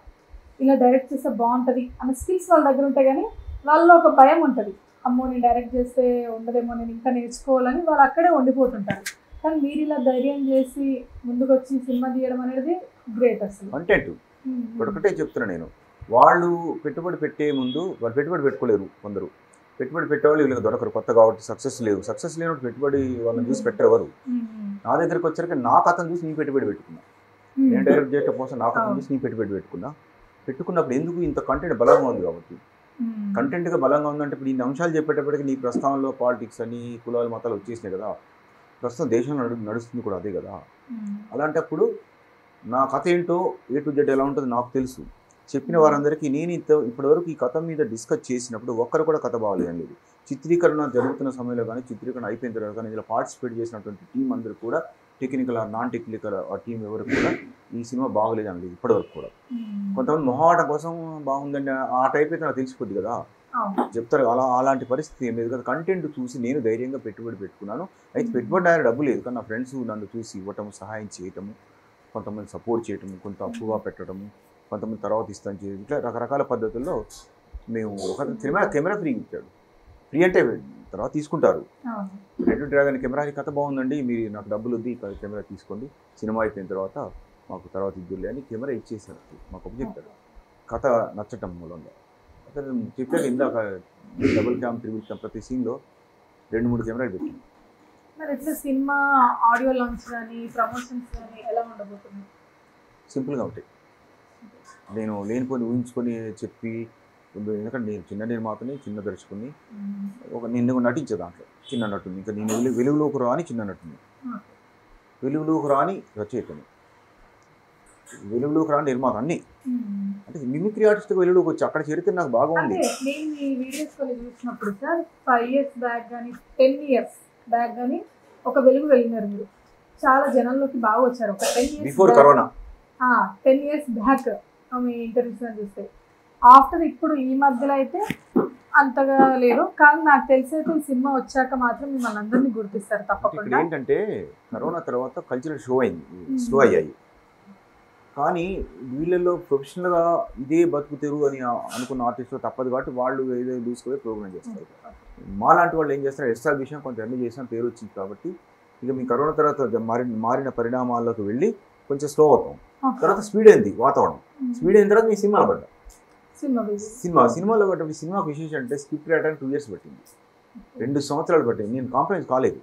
ఇలా డైరెక్ట్ చేస్తే బాగుంటుంది అన్న స్కిల్స్ వాళ్ళ దగ్గర ఉంటాయి, కానీ వాళ్ళలో ఒక భయం ఉంటుంది, అమ్మో నేను డైరెక్ట్ చేస్తే ఉండదేమో, నేను ఇంకా నేర్చుకోవాలని వాళ్ళు అక్కడే ఉండిపోతుంటారు. కానీ మీరు ఇలా ధైర్యం చేసి ముందుకు వచ్చి సినిమా తీయడం అనేది గ్రేట్. అసలు కంటెంట్ ఒకటే చెప్తున్నా నేను, వాళ్ళు పెట్టుబడి పెట్టే ముందు వాళ్ళు పెట్టుబడి పెట్టుకోలేరు. కొందరు పెట్టుబడి పెట్టేవాళ్ళు వీళ్ళకి దొరకరు, కొత్త కాబట్టి సక్సెస్ లేనప్పుడు పెట్టుబడి వాళ్ళని చూసి పెట్టేవారు. నా దగ్గరికి వచ్చాక నా కథను చూసి నేను పెట్టుబడి పెట్టుకున్నా, నేను డైరెక్ట్ చేయడం కోసం నా కథను చూసి నేను పెట్టుబడి పెట్టుకున్నప్పుడు ఎందుకు ఇంత కంటెంట్ బలంగా ఉంది కాబట్టి. కంటెంట్గా బలంగా ఉందంటే ఇప్పుడు ఇన్ని అంశాలు చెప్పేటప్పటికి నీ ప్రస్థానంలో పాలిటిక్స్ అని కులాలు మతాలు వచ్చేసినాయి కదా, ప్రస్తుతం దేశంలో నడుస్తుంది కూడా అదే కదా. అలాంటప్పుడు నా కథ ఏంటో A to Z ఎలా ఉంటుందో నాకు తెలుసు. చెప్పిన వారందరికీ నేను ఇప్పటివరకు ఈ కథ మీద డిస్కస్ చేసినప్పుడు ఒక్కరు కూడా కథ బాగాలేదని లేదు. చిత్రీకరణ జరుగుతున్న సమయంలో కానీ చిత్రీకరణ అయిపోయిన తర్వాత కానీ ఇందులో పార్టిసిపేట్ చేసినటువంటి టీం అందరూ కూడా టెక్నికల్ ఆర్ నాన్ టెక్నికల్ ఆ టీం ఎవరు కూడా ఈ సినిమా బాగలేదు అనలేదు ఇప్పటివరకు కూడా. కొంతమంది మొహమాట కోసం బాగుందండి ఆ టైప్ అయితే నాకు తెలిసిపోద్ది కదా చెప్తారు. అలాంటి పరిస్థితి ఏం లేదు కదా. కంటెంట్ చూసి నేను ధైర్యంగా పెట్టుబడి పెట్టుకున్నాను. అయితే పెట్టుబడి ఆయన డబ్బు లేదు, కానీ నా ఫ్రెండ్స్ నన్ను చూసి ఇవ్వటము, సహాయం చేయటము, కొంతమంది సపోర్ట్ చేయటము, కొంత అప్పుగా పెట్టడము, కొంతమంది తర్వాత ఇస్తాను చేయడం, ఇట్లా రకరకాల పద్ధతుల్లో మేము ఒక కెమెరా ఫ్రీ ఇచ్చాడు. ఫ్రీ అంటే తర్వాత తీసుకుంటారు. రెడ్ డ్రాగన్ కెమెరా కథ బాగుందండి, మీరు నాకు డబ్బులు వద్ది కెమెరా తీసుకోండి, సినిమా అయిపోయిన తర్వాత మాకు తర్వాత ఇద్దులే అని కెమెరా ఇచ్చేసారు. మాకు అప్పు చెప్తారు కథ నచ్చటం మూలంగా. అతను చెప్పాక ఇందాక డబుల్ క్యామ్, ట్రిపుల్ క్యామ్ ప్రతి సీన్లో 2-3 కెమెరాలు పెట్టింది. మరి ఇట్లా సినిమా ఆడియో లాంచ్ కానీ ప్రమోషన్స్ కానీ ఎలా ఉండబోతుంది? సింపుల్గా ఉంటాయి. నేను లేనిపోయి ఊహించుకొని చెప్పి, ఎందుకంటే నేను చిన్న నిర్మాతని, చిన్న దర్శకుని, నేను నటించే దాంట్లో చిన్న నటుని, ఇంకా నేను వెలుగులోకి రాని చిన్న నటుని, వెలుగులోకి రాని రచయితని, వెలుగులోకి రాని నిర్మాత అన్నీ. అంటే మిమిక్రీ ఆర్టిస్ట్గా వెలుగులోకి వచ్చి అక్కడ చరిత్ర నాకు బాగా ఉంది. నేను ఈ వీడియోస్ కొన్ని చూసినప్పుడు సార్ 5 years బ్యాక్ కానీ 10 years బ్యాక్ కానీ ఒక వెలుగు వెళ్ళినారు మీరు, చాలా జనాల్లోకి బాగా వచ్చారు. ఒక 10 years before corona, 10 years back మీ ఇంటర్వ్యూస్ అని చూస్తే. ఆఫ్టర్ ఇప్పుడు ఈ మధ్యలో అయితే అంతగా లేదు, కానీ నాకు తెలిసి అయితే ఈ సినిమా వచ్చాక మాత్రం మిమ్మల్ని అందరినీ గుర్తిస్తారు తప్పకుండా. ఇక్కడ ఏంటంటే కరోనా తర్వాత కల్చరల్ షో అయింది, స్లో అయ్యాయి. కానీ వీళ్ళల్లో ప్రొఫెషనల్గా ఇదే బతుకుతారు అని అనుకున్న ఆర్టిస్టులు తప్పదు కాబట్టి వాళ్ళు ఏదో తీసుకుపోయి ప్రోగ్రామ్ చేస్తారు. మా లాంటి వాళ్ళు ఏం చేస్తారు, ఎస్టాబ్లిషన్ కొంచెం అన్ని చేసిన పేరు వచ్చింది కాబట్టి ఇక మీ కరోనా తర్వాత మారిన పరిణామాల్లోకి వెళ్ళి కొంచెం స్లో అవుతాం. తర్వాత స్పీడ్ అయింది వాతావరణం, స్పీడ్ అయిన తర్వాత మీ సినిమాలో పడ్డా. సినిమాలో పడ్డ సినిమాకు విశేషం అంటే స్క్రిప్ట్ రాయడానికి 2 years పట్టింది, 2 సంవత్సరాలు పట్టింది. నేను కాంప్రమైజ్ కాలేదు,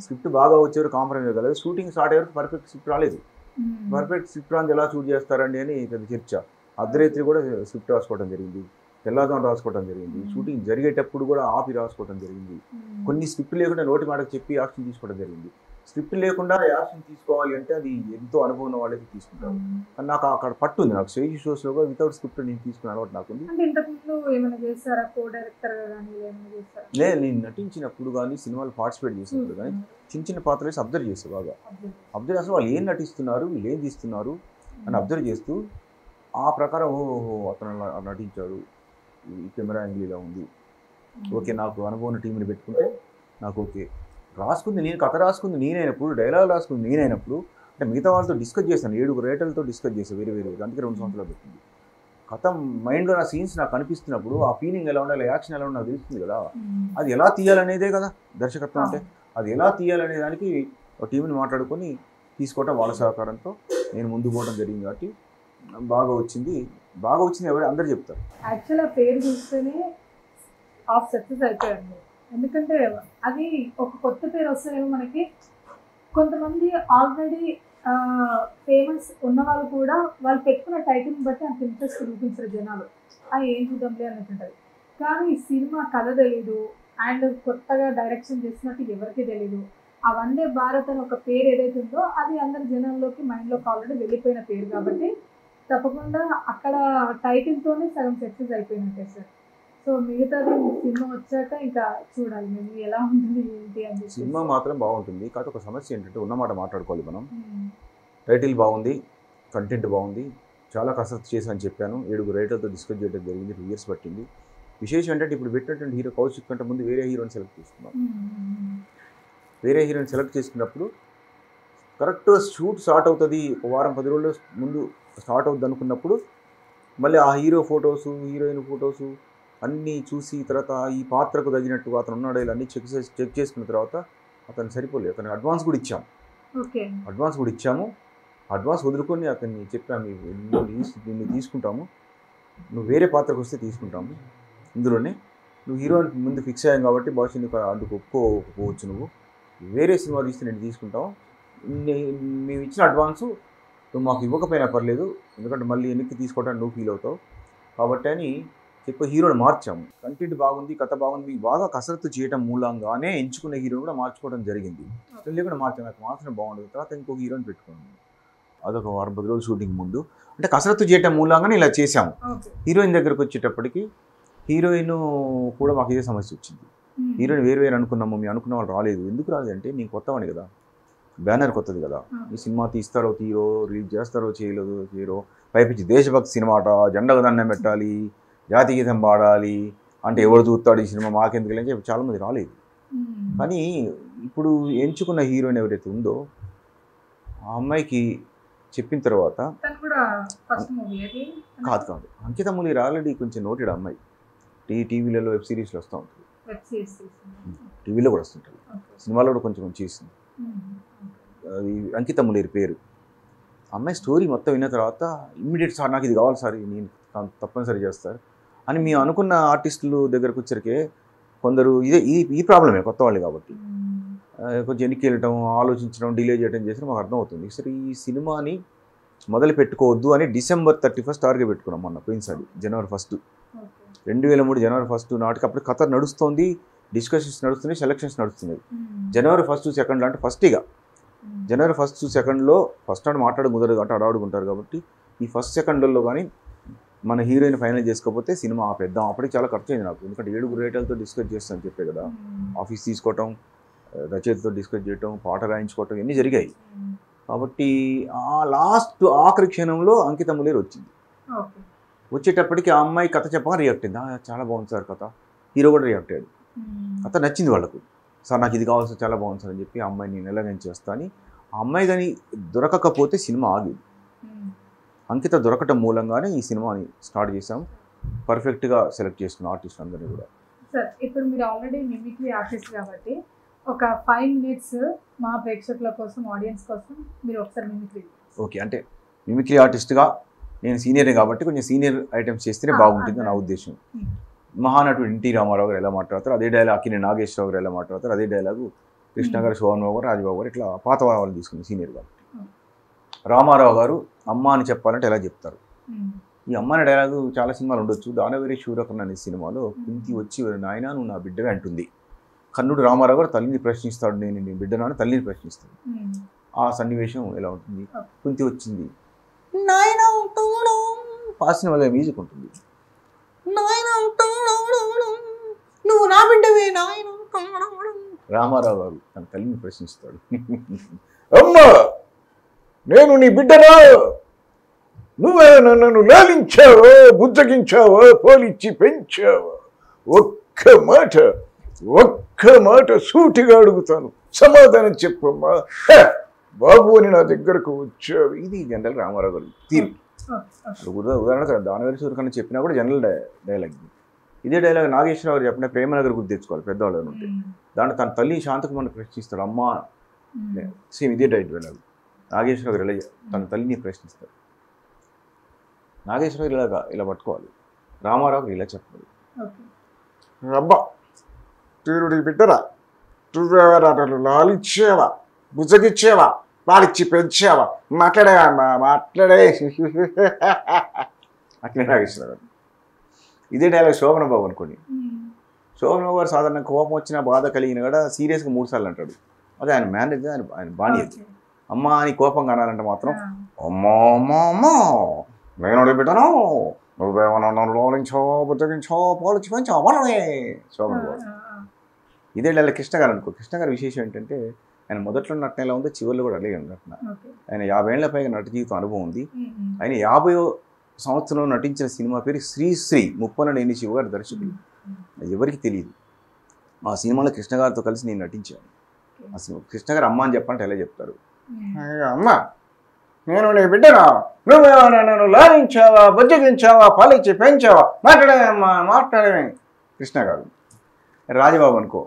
స్క్రిప్ట్ బాగా వచ్చేవారు కాంప్రమైజ్ కాలేదు. షూటింగ్ స్టార్ట్ అయ్యేవరకు పర్ఫెక్ట్ స్క్రిప్ట్ రాలేదు. పర్ఫెక్ట్ స్క్రిప్ట్ రాని ఎలా షూట్ చేస్తారండి అని పెద్ద చర్చ. అర్ధరాత్రి కూడా స్క్రిప్ట్ రాసుకోవడం జరిగింది, తెల్లవారుజామున రాసుకోవడం జరిగింది, షూటింగ్ జరిగేటప్పుడు కూడా ఆపి రాసుకోవడం జరిగింది. కొన్ని స్క్రిప్ట్ లేకుండా నోటి మాటకు చెప్పి యాక్షన్ తీసుకోవడం జరిగింది. స్క్రిప్ట్ లేకుండా యాక్షన్ తీసుకోవాలి అంటే అది ఎంతో అనుభవం ఉన్న వాళ్ళకి తీసుకుంటారు. కానీ నాకు అక్కడ పట్టుంది, నాకు స్టేజ్ షోస్లో కూడా వితౌట్ స్క్రిప్ట్ నేను తీసుకునే అలవాటు నాకుంది. లేదు, నేను నటించినప్పుడు కానీ సినిమాలు పార్టిసిపేట్ చేసినప్పుడు కానీ చిన్న చిన్న పాత్రలు వేసి అబ్జర్వ్ చేస్తే బాగా అబ్జర్వ్ చేస్తే వాళ్ళు ఏం నటిస్తున్నారు, వీళ్ళు ఏం తీస్తున్నారు అని అబ్జర్వ్ చేస్తూ ఆ ప్రకారం ఓహో అతను నటించాడు, ఈ కెమెరా యాంగిల్ ఇలా ఉంది, ఓకే నాకు అనుభవం టీంని పెట్టుకుంటే నాకు ఓకే. రాసుకుంది నేను, కథ రాసుకుంది నేనైనప్పుడు, డైలాగ్ రాసుకుంది నేనైనప్పుడు, అంటే మిగతా వాళ్ళతో డిస్కస్ చేశాను, 7 రైటర్లతో డిస్కస్ చేశాను వేరే అందుకే 2 సంవత్సరాలు పెట్టింది. కథ మైండ్లో నా సీన్స్ నాకు కనిపిస్తున్నప్పుడు ఆ ఫీలింగ్ ఎలా ఉండాలి, యాక్షన్ ఎలా ఉండాలి నాకు తెలుస్తుంది కదా. అది ఎలా తీయాలనేదే కదా దర్శకత్వం అంటే. అది ఎలా తీయాలనే దానికి ఒక టీంని మాట్లాడుకొని తీసుకోవటం వాళ్ళ సహకారంతో నేను ముందు పోవడం జరిగింది కాబట్టి బాగా వచ్చింది ఎవరు అందరు చెప్తారు. యాక్చువల్గా పేరు చూస్తేనే ఆఫ్ సక్సెస్ అయిపోయారు, ఎందుకంటే అది ఒక కొత్త పేరు వస్తేనేమో మనకి. కొంతమంది ఆల్రెడీ ఫేమస్ ఉన్న వాళ్ళు కూడా వాళ్ళు పెట్టుకున్న టైటిల్ని బట్టి అంత ఇంట్రెస్ట్ చూపించారు జనాలు, అది ఏం చూద్దాంలే అన్నట్టుంటుంది. కానీ ఈ సినిమా కథ తెలీదు అండ్ కొత్తగా డైరెక్షన్ చేసినట్టు ఎవరికి తెలీదు. ఆ వందే భారత్ అని ఒక పేరు ఏదైతే ఉందో అది అందరి జనాల్లోకి మైండ్లోకి ఆల్రెడీ వెళ్ళిపోయిన పేరు కాబట్టి తప్పకుండా అక్కడ టైటిల్తోనే సగం సక్సెస్ అయిపోయినట్టే సార్. సో మిగతాది సినిమా వచ్చాక ఇంకా చూడాలి మేము ఎలా ఉంటుంది ఏంటి అని. సినిమా మాత్రం బాగుంటుంది, కాకపోతే ఒక సమస్య ఏంటంటే ఉన్నమాట మాట్లాడుకోవాలి మనం. టైటిల్ బాగుంది, కంటెంట్ బాగుంది, చాలా కసరత్తు చేశాను చెప్పాను, 7 రైటర్లతో డిస్కస్ చేయడం జరిగింది, 2 years పట్టింది. విశేషం ఏంటంటే ఇప్పుడు పెట్టినటువంటి హీరో కౌశిక్ కంటే ముందు వేరే హీరోని సెలెక్ట్ చేసుకున్నాం. వేరే హీరోయిన్ సెలెక్ట్ చేసుకున్నప్పుడు కరెక్ట్గా షూట్ స్టార్ట్ అవుతుంది, ఒక వారం 10 రోజుల ముందు స్టార్ట్ అవుతుంది అనుకున్నప్పుడు మళ్ళీ ఆ హీరో ఫొటోసు హీరోయిన్ ఫొటోసు అన్నీ చూసి తర్వాత ఈ పాత్రకు తగినట్టు అతను ఉన్నాడో ఇలా అన్నీ చెక్ చేసుకున్న తర్వాత అతను సరిపోలేదు, అతనికి అడ్వాన్స్ కూడా ఇచ్చాము. అడ్వాన్స్ వదులుకొని అతన్ని చెప్పాము, నిన్ను తీసుకుంటాము, నువ్వు వేరే పాత్రకు వస్తే తీసుకుంటాము, ఇందులోనే నువ్వు హీరోయిన్ ముందు ఫిక్స్ అయ్యాం కాబట్టి బహుశా నీకు అందుకు ఒప్పుకోకపోవచ్చు, నువ్వు వేరే సినిమా తీస్తే నేను తీసుకుంటాము, మేము ఇచ్చిన అడ్వాన్సు నువ్వు మాకు ఇవ్వకపోయినా పర్లేదు, ఎందుకంటే మళ్ళీ వెనక్కి తీసుకోవడానికి నువ్వు ఫీల్ అవుతావు కాబట్టి అని చెప్పి హీరోని మార్చాము. కంటెంట్ బాగుంది, కథ బాగుంది, బాగా కసరత్తు చేయడం మూలంగానే ఎంచుకున్న హీరోని కూడా మార్చుకోవడం జరిగింది. లేకుండా మార్చాను, నాకు మాత్రం బాగుండదు, తర్వాత ఇంకొక హీరోని పెట్టుకున్నాను. అదొక వారం 10 రోజులు షూటింగ్ ముందు, అంటే కసరత్తు చేయడం మూలంగానే ఇలా చేశాము. హీరోయిన్ దగ్గరకు వచ్చేటప్పటికి హీరోయిన్ కూడా మాకు ఇదే సమస్య వచ్చింది. హీరోయిన్ వేరు అనుకున్నాము, మేము అనుకున్న వాళ్ళు రాలేదు. ఎందుకు రాలేదు అంటే నేను కొత్తవాడిని కదా, బ్యానర్ కొత్తది కదా, ఈ సినిమా తీస్తారో తీరో, రిలీజ్ చేస్తారో చేయలేదు హీరో, పైపించి దేశభక్తి సినిమా అట, జెండకు దండం పెట్టాలి, జాతీయ గీతం పాడాలి అంటే ఎవరు చూస్తాడు ఈ సినిమా మాకెందుకు అని చెప్పి చాలామంది రాలేదు. కానీ ఇప్పుడు ఎంచుకున్న హీరోయిన్ ఎవరైతే ఉందో ఆ అమ్మాయికి చెప్పిన తర్వాత కాదు అంకిత ములీర్ ఆల్రెడీ కొంచెం నోటెడ్ అమ్మాయి, టీవీలలో వెబ్ సిరీస్లో వస్తూ ఉంటుంది, టీవీలో కూడా వస్తుంటుంది, సినిమాలో కూడా కొంచెం చేసింది. అది అంకిత ములీర్ పేరు. అమ్మాయి స్టోరీ మొత్తం విన్న తర్వాత ఇమ్మీడియట్ సార్ నాకు ఇది కావాలి సార్, నేను తప్పనిసరి చేస్తారు అని మేము అనుకున్న ఆర్టిస్టులు దగ్గరకు వచ్చరికే కొందరు ఈ ప్రాబ్లమే, కొత్త వాళ్ళు కాబట్టి కొంచెం వెనక్కి వెళ్ళటం, ఆలోచించడం, డిలే చేయడం చేసిన మాకు అర్థమవుతుంది. సరే ఈ సినిమాని మొదలు పెట్టుకోవద్దు అని December 31 టార్గెట్ పెట్టుకున్నాం మొన్న పోయినసారి, January 1, 2003 January 1 నాటికి. అప్పుడు కథ నడుస్తుంది, డిస్కషన్స్ నడుస్తున్నాయి, సెలక్షన్స్ నడుస్తున్నాయి. January 1, 2 అంటే ఫస్ట్గా January 1, 2 ఫస్ట్ నాడు మాట్లాడి కుదరదు అంటే అడాడుకుంటారు కాబట్టి ఈ ఫస్ట్ సెకండ్లలో కానీ మన హీరోయిన్ ఫైనల్ చేసుకోకపోతే సినిమా ఆపేద్దాం. అప్పటికి చాలా ఖర్చు అయింది నాకు, ఎందుకంటే 7 రైటర్లతో డిస్కస్ చేస్తాను చెప్పే కదా, ఆఫీస్ తీసుకోవటం, రచయితతో డిస్కస్ చేయటం, పాట రాయించుకోవటం ఇవన్నీ జరిగాయి. కాబట్టి ఆ లాస్ట్ ఆఖరి క్షణంలో అంకిత ములీర్ వచ్చింది. వచ్చేటప్పటికి ఆ అమ్మాయి కథ చెప్పగా రియాక్ట్ అయింది, చాలా బాగుంది సార్ కథ. హీరో కూడా రియాక్ట్ అయ్యాడు, కథ నచ్చింది వాళ్ళకు, సార్ నాకు ఇది కావాలి సార్, చాలా బాగుంది సార్ అని చెప్పి ఆ అమ్మాయిని నేను ఎలాగైనా చేస్తా అని. ఆ అమ్మాయి కానీ దొరకకపోతే సినిమా ఆగేది. అంకిత దొరకటం మూలంగానే ఈ సినిమాని స్టార్ట్ చేసాం. పర్ఫెక్ట్గా సెలెక్ట్ చేసుకున్న ఆర్టిస్ట్ అందరినీ కూడా. సార్ ఇప్పుడు మీరు ఆల్రెడీ మిమిక్రీ ఆర్టిస్ట్ కాబట్టి ఒక 5 minutes మా ప్రేక్షకుల కోసం, ఆడియన్స్ కోసం మీరు ఒకసారి మిమిక్రీ. ఓకే, అంటే మిమిక్రీ ఆర్టిస్ట్గా నేను సీనియరే కాబట్టి కొంచెం సీనియర్ ఐటమ్స్ చేస్తేనే బాగుంటుంది నా ఉద్దేశం. మహానటుడు ఎన్టీ రామారావు గారు ఎలా మాట్లాడతారు అదే డైలాగ్, అక్కినే నాగేశ్వరరావు గారు ఎలా మాట్లాడతారు అదే డైలాగు కృష్ణ గారు, శోభన్ బాబు గారు, రాజబాబు గారు, ఇట్లా పాత వాళ్ళు తీసుకుంది సీనియర్ కాబట్టి. రామారావు గారు అమ్మ అని చెప్పాలంటే ఎలా చెప్తారు? ఈ అమ్మ అనే డైలాగు చాలా సినిమాలు ఉండొచ్చు. దానవేరి శూరకర్ణ అనే సినిమాలో కుంతి వచ్చి నాయన నువ్వు నా బిడ్డవే అంటుంది. కర్ణుడు రామారావు గారు తల్లిని ప్రశ్నిస్తాడు, నేను నీ బిడ్డను అని తల్లిని ప్రశ్నిస్తాడు. ఆ సన్నివేశం ఎలా ఉంటుంది? కుంతి వచ్చింది నాయన పాసిన వల్ల మ్యూజిక్ ఉంటుంది, నువ్వు నా బిడ్డవే నాయన. రామారావు గారు తన తల్లిని ప్రశ్నిస్తాడు, అమ్మా నేను నీ బిడ్డనా, నువ్వే నన్ను లాలించావో, బుజ్జగించావో, పోలిచ్చి పెంచావో, ఒక్క మాట సూటిగా అడుగుతాను, సమాధానం చెప్పమ్మా, బాబు అని నా దగ్గరకు వచ్చావు. ఇది జనరల్ రామారావు గారు తీరు. ఉదాహరణ దానవేరి శూరకర్ణ చెప్పినా కూడా జనరల్ డైలాగ్. ఇదే డైలాగ్ నాగేశ్వరరావు గారు చెప్పిన ప్రేమనగర్ గుర్తు తెచ్చుకోవాలి పెద్దవాళ్ళు ఉంటే. దాంట్లో తన తల్లి శాంతకుమార్ని ప్రశ్నిస్తాడు, అమ్మ సేమ్ ఇదే డైలాగ్. నాగేశ్వరరావు గారు ఇలా తన తల్లిని ప్రశ్నిస్తాడు. నాగేశ్వరరావు ఇలా పట్టుకోవాలి, రామారావు గారు ఇలా చెప్పాలి, అబ్బా తీరుడి బిడ్డరా, నువ్వెవరు లాలిచ్చేవా, బుజ్జగిచ్చేవా, పాలిచ్చి పెంచావా, మాట్లాడే అట్లే నాగేశ్వరరావు గారు. ఇదే డైలాగ్ శోభన్ బాబు అనుకోండి. శోభన్ బాబు గారు సాధారణ కోపం వచ్చినా బాధ కలిగిన కూడా సీరియస్గా 3 సార్లు అంటాడు. అదే ఆయన మేనేజ్, ఆయన బాణి. అది అమ్మ అని కోపం కానాలంటే మాత్రం అమ్మా అమ్మా అమ్మా నేను బిడ్డను, నువ్వేమన్నా లోలించో, బుజ్జగించో, పాలిచ్చి పెంచో వాళ్ళనే శోభన్ బాబు. ఇదే డైలాగ్ కృష్ణ గారు అనుకో. కృష్ణ గారి విశేషం ఏంటంటే ఆయన మొదట్లో నటన ఎలా ఉందో చివరిలో కూడా అలాగే నటన. ఆయన 50 ఏళ్ల పైగా నట జీవితం అనుభవం ఉంది. ఆయన 50వ సంవత్సరంలో నటించిన సినిమా పేరు శ్రీ ముప్పలనేని శివ గారి దర్శకులు. అది ఎవరికి తెలియదు. ఆ సినిమాలో కృష్ణ గారితో కలిసి నేను నటించాను. అసలు కృష్ణ గారు అమ్మ అని చెప్పంటే ఎలా చెప్తారు? అమ్మ నేను నీ బిడ్డనా, నువ్వేమన్నా నన్ను లాలించావా, బుజ్జగించావా, పాలించి పెంచావా, మాట్లాడేమ్మా మాట్లాడమే. కృష్ణ గారు. రాజబాబు అనుకో,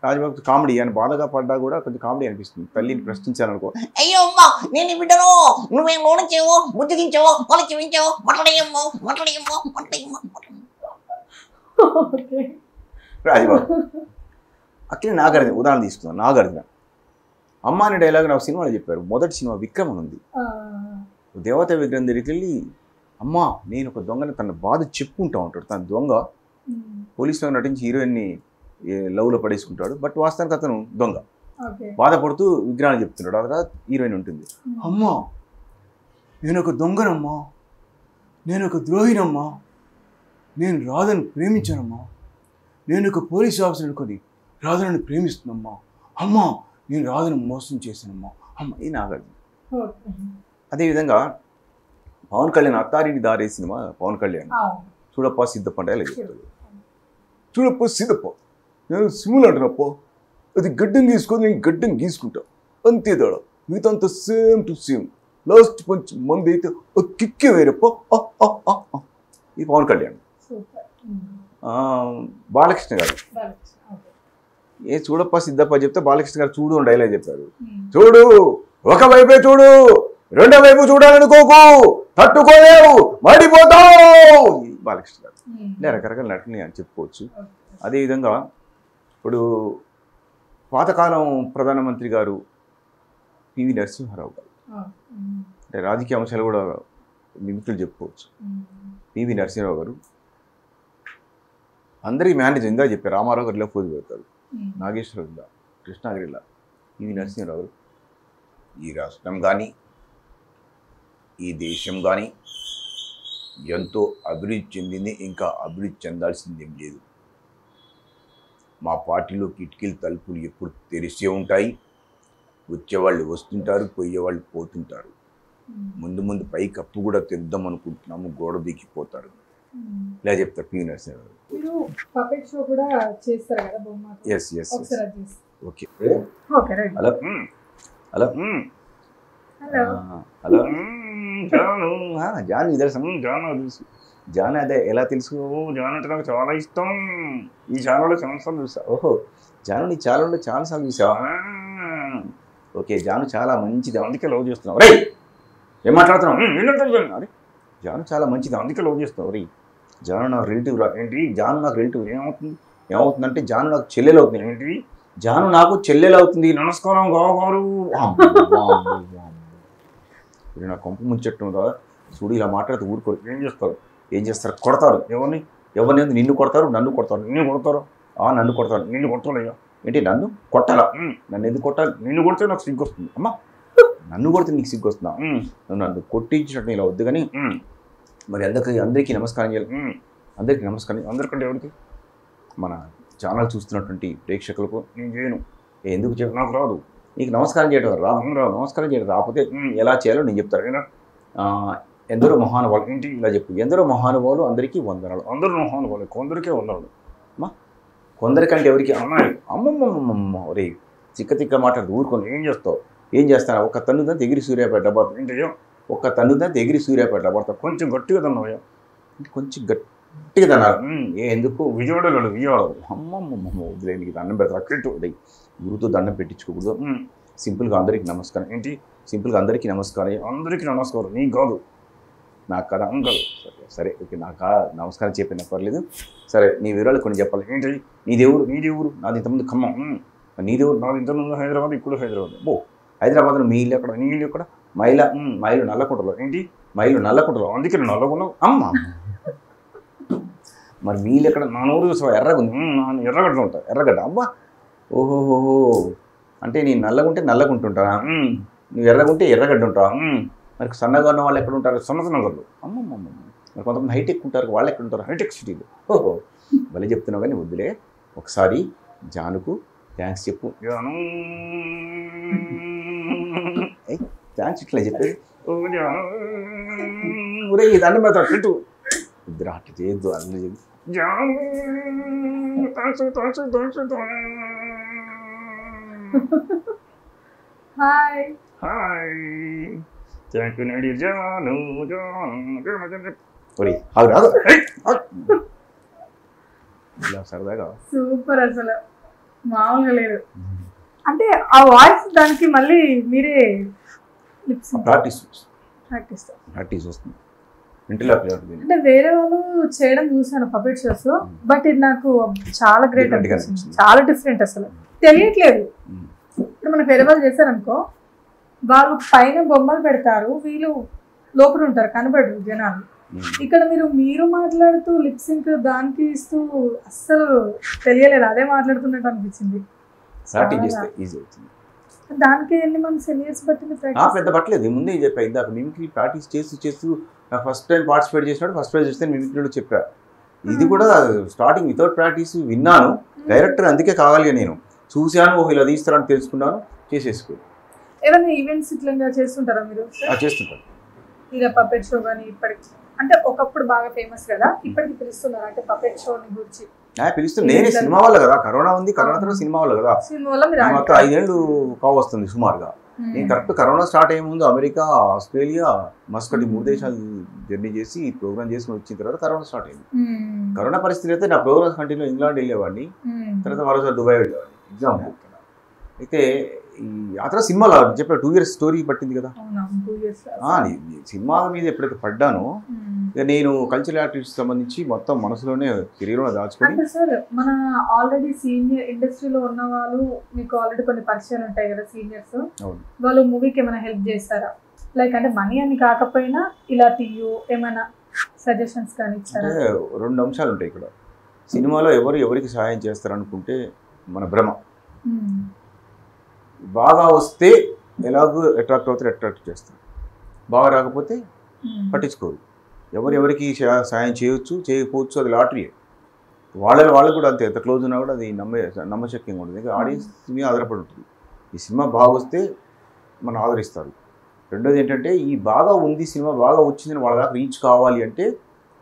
రాజబాబు కామెడీ అని బాధగా పడ్డా కూడా కొంచెం కామెడీ అనిపిస్తుంది. తల్లిని ప్రశ్నించాలనుకో, అయ్యో అమ్మా నేను నీ బిడ్డను, నువ్వేం లోడించావో, బుద్ధిగించావో, పాలించి పెంచావో, మాట్లాడేయమ్మో మాట్లాడేయమ్మో మాట్లాడేయమ్మో. రాజబాబు. అక్కడ నాగార్జున ఉదాహరణ తీసుకున్నాను. నాగార్జున అమ్మ అనే డైలాగ్ నాకు సినిమాలో చెప్పారు. మొదటి సినిమా విక్రమ్ అని ఉంది. దేవత విగ్రహం దగ్గరికి వెళ్ళి అమ్మ నేను ఒక దొంగని తన బాధ చెప్పుకుంటా ఉంటాడు. తన దొంగ పోలీసులో నటించి హీరోయిన్ని లవ్లో పడేసుకుంటాడు. బట్ వాస్తవానికి అతను దొంగ. బాధపడుతూ విగ్రహాన్ని చెప్తున్నాడు. ఆ తర్వాత హీరోయిన్ ఉంటుంది. అమ్మా నేను ఒక దొంగనమ్మా, నేను ఒక ద్రోహినమ్మా, నేను రాధను ప్రేమించానమ్మా, నేను ఒక పోలీస్ ఆఫీసర్ అనుకొని రాధను ప్రేమిస్తున్నామ్మా, అమ్మా నేను రాధను మోసం చేశానమ్మా అమ్మ. ఈ నాగార్జున. అదేవిధంగా పవన్ కళ్యాణ్ అత్తారింటి దారే సినిమా పవన్ కళ్యాణ్ చూడప్ప సిద్ధప్ప అంటే అలా చెప్తాడు. చూడప్ప సిద్ధప్ప నేను సిమ్ములు అంటున్నప్ప అది గడ్డం గీసుకొని నేను గడ్డం గీసుకుంటా అంతే తేడా, మిగతా అంతా same to same. Last punch మంది అయితే కిక్కే వేరప్ప. ఇది పవన్ కళ్యాణ్. బాలకృష్ణ గారు ఏ చూడప్ప సిద్ధప్ప చెప్తే బాలకృష్ణ గారు చూడు అని డైలాగ్ చెప్పారు. చూడు ఒకవైపే చూడు, రెండో వైపు చూడాలనుకోకు, తట్టుకోలేవు, మడిపోతావు. బాలకృష్ణ గారు అంటే రకరకాల నటుని అని చెప్పుకోవచ్చు. అదేవిధంగా ఇప్పుడు పాతకాలం ప్రధానమంత్రి గారు పివి నరసింహారావు గారు, అంటే రాజకీయ అంశాలు కూడా మిమిక్రీలు చెప్పుకోవచ్చు. పివి నరసింహారావు గారు అందరికీ మేనేజ్ ఇందా చెప్పారు. రామారావు గారు ఇలా పోజు పెడతారు, నాగేశ్వరరావు ఇలా, కృష్ణాగిరి ఇలా, పివి నరసింహారావు గారు ఈ రాష్ట్రం కానీ ఈ దేశం కానీ ఎంతో అభివృద్ధి చెందింది, ఇంకా అభివృద్ధి చెందాల్సింది ఏం లేదు. మా పార్టీలో కిటికీలు తలుపులు ఎప్పుడు తెరిసే ఉంటాయి. వచ్చేవాళ్ళు వస్తుంటారు, పోయేవాళ్ళు పోతుంటారు. ముందు ముందు పైకి అప్పు కూడా తెద్దాం అనుకుంటున్నాము, గోడ దిగిపోతారు. ఇలా చెప్తారు PV Narasimha Rao. Yes yes okay. Hello hello hello Janu. Janu ఇది తెలుసు, జాను తెలుసు. జాను అదే ఎలా తెలుసు? జాను అంటే నాకు చాలా ఇష్టం. ఈ ఛానల్లో చాలాసార్లు చూసా. ఓహో జాను నీ ఛానల్లో చాలాసార్లు చూసావా? ఓకే జాను చాలా మంచిది, అందుకే లవ్ చేస్తున్నావు. రే ఏం మాట్లాడుతున్నావు? అరే జాను చాలా మంచిది, అందుకే లవ్ చేస్తున్నావు. రే జాను నాకు రిలేటివ్ రా. ఏంటి జాను నాకు రిలేటివ్? ఏమవుతుందంటే జాను నాకు చెల్లెలు అవుతుంది. ఏంటి జాను నాకు చెల్లెలు అవుతుంది. నమస్కారం గారు. ఇప్పుడు నా కొంప ముంచెట్టు కదా చూడు, ఇలా మాట్లాడితే ఊరుకోరు. ఏం చేస్తారు? కొడతారు. ఎవరిని నిన్ను కొడతారు, నన్ను కొడతారు. నిన్ను కొడతారు, నన్ను కొడతారు. నిన్ను కొడతారయ్యా. ఏంటి నన్ను కొట్టాలా? నన్ను ఎందుకు కొట్టాలి? నిన్ను కొడితే నాకు సిగ్గు వస్తుంది. అమ్మా నన్ను కొడితే నీకు సిగ్గు వస్తుందా? నువ్వు నన్ను కొట్టించినట్టు ఇలా వద్దు. కానీ మరి అందరికీ నమస్కారం చేయాలి. అందరికీ నమస్కారం. అందరికంటే ఎవరికి? మన ఛానల్ చూస్తున్నటువంటి ప్రేక్షకులకు నేను చేయను. ఎందుకు చెప్పి నాకు రాదు. నీకు నమస్కారం చేయడం రాదు. నమస్కారం చేయడం రాకపోతే ఎలా చేయాలో నేను చెప్తాను. ఎందరో మహానుభావులు. ఏంటి ఇలా చెప్పు? ఎందరో మహానుభావులు, అందరికీ వందనాలు. అందరూ మహానుభావులు, కొందరికే వందనాలు. అమ్మా కొందరికంటే ఎవరికి? అమ్మాయి. అమ్మమ్మమ్మమ్మ రే తిక్క మాట్లాడుతూ ఊరుకొని ఏం చేస్తాను? ఒక తన్నుదంతా ఎగిరి సూర్యాపేట డబ్బా. ఏంటయ్యో ఒక్క తన్నుదంతా ఎగిరి సూర్యాపేట డబ్బా. కొంచెం గట్టిగా తన్నావయ్యా. కొంచెం గట్టిగా తన్నారు. ఎందుకు? విజయవాడలో అమ్మమ్మమ్మ వదిలే, నీకు దండం పెడతా. అక్కడితో గురుతో దండం పెట్టించుకోకూడదు. సింపుల్గా అందరికీ నమస్కారం. ఏంటి సింపుల్గా అందరికీ నమస్కారం. అందరికీ నమస్కారం. నీకు కాదు, నాకు కదా అంకల్. సరే ఓకే, నాకు నమస్కారం చెప్పిన పర్లేదు. సరే నీ వివరాలు కొన్ని చెప్పాలి. ఏంటి నీ దేవురు? నాది ఇంతకుముందు ఖమ్మం. నీ దేవుడు? నాది ఇంతకుముందు హైదరాబాద్, ఇప్పుడు హైదరాబాద్. హైదరాబాద్లో మీ ఇల్లు ఎక్కడ? నీ ఇల్లు ఎక్కడ? మైలు నల్లకుంటలో. ఏంటి మైలు నల్లకుంటలో? అందుకే నేను నల్లకున్నావు. అమ్మ మరి మీ ఇల్లు ఎక్కడ? నా నూరు చూసావా? ఎర్రగుంది. ఎర్రగడ్డ ఉంటా. ఎర్రగడ్డ. అబ్బా ఓహోహోహో, అంటే నేను నల్లగుంటే నల్లగుంటుంటారా? నువ్వు ఎర్రగుంటే ఎర్రగడ్డ ఉంటావా? మరి సన్నగా ఉన్న వాళ్ళు ఎక్కడ ఉంటారు? సన్నగర్లు. అమ్మమ్మమ్మ. మరి కొంతమంది హైటెక్ ఉంటారు, వాళ్ళు ఎక్కడ ఉంటారు? హైటెక్ సిటీలో. ఓహో భలే చెప్తున్నావు. కానీ వద్దులే, ఒకసారి జానుకు థ్యాంక్స్ చెప్పు. జాను థ్యాంక్స్ ఇట్లా చెప్పేది. ఒరే ఇది అన్నం పెడతాడు పెట్టు. ఇద్దరు అట్లా చేయొద్దు. అన్నీ చెప్పి జాను హాయ్. హాయ్ చెక్కునడి జాను జాను ఒరి ఆగు ఆగు. ఇలా సరదాగా సూపర్ అసలు మామూలుగా లేదు. అంటే ఆ వాయిస్ దానికి మళ్ళీ మీరే లిప్స్ ప్రాక్టీస్ ప్రాక్టీస్ వస్తుంది ఇంటిలో అంటే వేరే వాళ్ళు చేయడం చూసాను పపెట్ షోస్, బట్ ఇది నాకు చాలా గ్రేట్ Different గా అనిపించింది. అనిపించింది. చాలా డిఫరెంట్ అసలు తెలియట్లేదు. ఇప్పుడు మనకు వేరే వాళ్ళు చేశారనుకో వాళ్ళు పైన బొమ్మలు పెడతారు, వీళ్ళు లోపల ఉంటారు కనబడరు జనాలు. ఇక్కడ మీరు మాట్లాడుతూ లిప్సింక్ దానికి ఇస్తూ అస్సలు తెలియలేదు, అదే మాట్లాడుతున్నట్టు అనిపించింది. ప్రాక్టీస్ చేస్తే ఈజీ అవుతుంది. దానికి ఎన్ని మంత్స్ ఎన్ని ఇయర్స్ పట్టింది ప్రాక్టీస్? పెద్ద పట్టలేదు, ముందే చెప్పా ఇందాక మిమిక్రీ ప్రాక్టీస్ చేస్తూ నాకు ఫస్ట్ టైం పార్టిసిపేట్ చేసినప్పుడు ఫస్ట్ ప్రైజ్ వస్తే మిమిక్రీలో చెప్పా. ఇది కూడా స్టార్టింగ్ వితౌట్ ప్రాక్టీస్ విన్నాను. డైరెక్టర్ అందుకే కావాలి నేను చూశాను, ఇలా తీస్తారని తెలుసుకున్నాను, చేసేసుకో. ఏమైనా ఈవెంట్స్ ఇట్లా చేస్తుంటారా మీరు? చేస్తుంటాను. ఇలా పపెట్ షో కానీ ఇప్పటికి అంటే ఒకప్పుడు బాగా ఫేమస్ కదా, ఇప్పటికి పిలుస్తున్నారు అంటే పపెట్ షోని గురించి పిలుస్తుంది. నేనే సినిమా వల్ల కదా, కరోనా ఉంది, కరోనా తర్వాత సినిమా వల్ల కదా. సినిమా వల్ల మీరు మొత్తం 5 ఏళ్ళు కావు వస్తుంది సుమారుగా. నేను కరెక్ట్ కరోనా స్టార్ట్ అయ్యే ముందు అమెరికా, ఆస్ట్రేలియా, మస్కట్ 3 దేశాలు జర్నీ చేసి ప్రోగ్రామ్ చేసుకుని వచ్చిన తర్వాత కరోనా స్టార్ట్ అయింది. కరోనా పరిస్థితి అయితే నా ప్రోగ్రామ్స్ కంటిన్యూ ఇంగ్లాండ్ వెళ్ళేవాడిని, తర్వాత మరోసారి దుబాయ్ వెళ్ళేవాడిని ఎగ్జామ్. అయితే ఆ తర్వాత సినిమాలో చెప్పా 2 years స్టోరీ పట్టింది కదా. సినిమా మీద ఎప్పుడైతే పడ్డానో ఇక నేను కల్చరల్ యాక్టివిటీస్ సంబంధించి మొత్తం మనసులోనే శరీరంలో దాచుకొని. అంటే సార్ మన ఆల్రెడీ సీనియర్ ఇండస్ట్రీలో ఉన్న వాళ్ళు మీకు ఆల్రెడీ కొన్ని పరిచయాలు ఉంటాయి కదా సీనియర్స్, వాళ్ళు మూవీకి ఏమైనా హెల్ప్ చేస్తారా? లైక్ అంటే మనీ అని కాకపోయినా ఇలా తీయు ఏమైనా సజెషన్స్ కానీ ఇచ్చారా? 2 అంశాలు ఉంటాయి ఇక్కడ. సినిమాలో ఎవరికి సహాయం చేస్తారనుకుంటే మన భ్రమ. బాగా వస్తే ఎలాగో అట్రాక్ట్ అవుతారు, అట్రాక్ట్ చేస్తారు. బాగా రాకపోతే పట్టించుకోరు. ఎవరికి సాయం చేయొచ్చు చేయకపోవచ్చు, అది లాటరీ. వాళ్ళకు కూడా అంతే, ఎంత క్లోజ్ ఉన్నా కూడా అది నమ్మశక్యంగా ఉంటుంది. ఇంకా ఆడియన్స్ మీద ఆధారపడి ఉంటుంది. ఈ సినిమా బాగా వస్తే మనం ఆదరిస్తారు. రెండోది ఏంటంటే ఈ బాగా ఉంది సినిమా బాగా వచ్చిందని వాళ్ళ దాకా రీచ్ కావాలి అంటే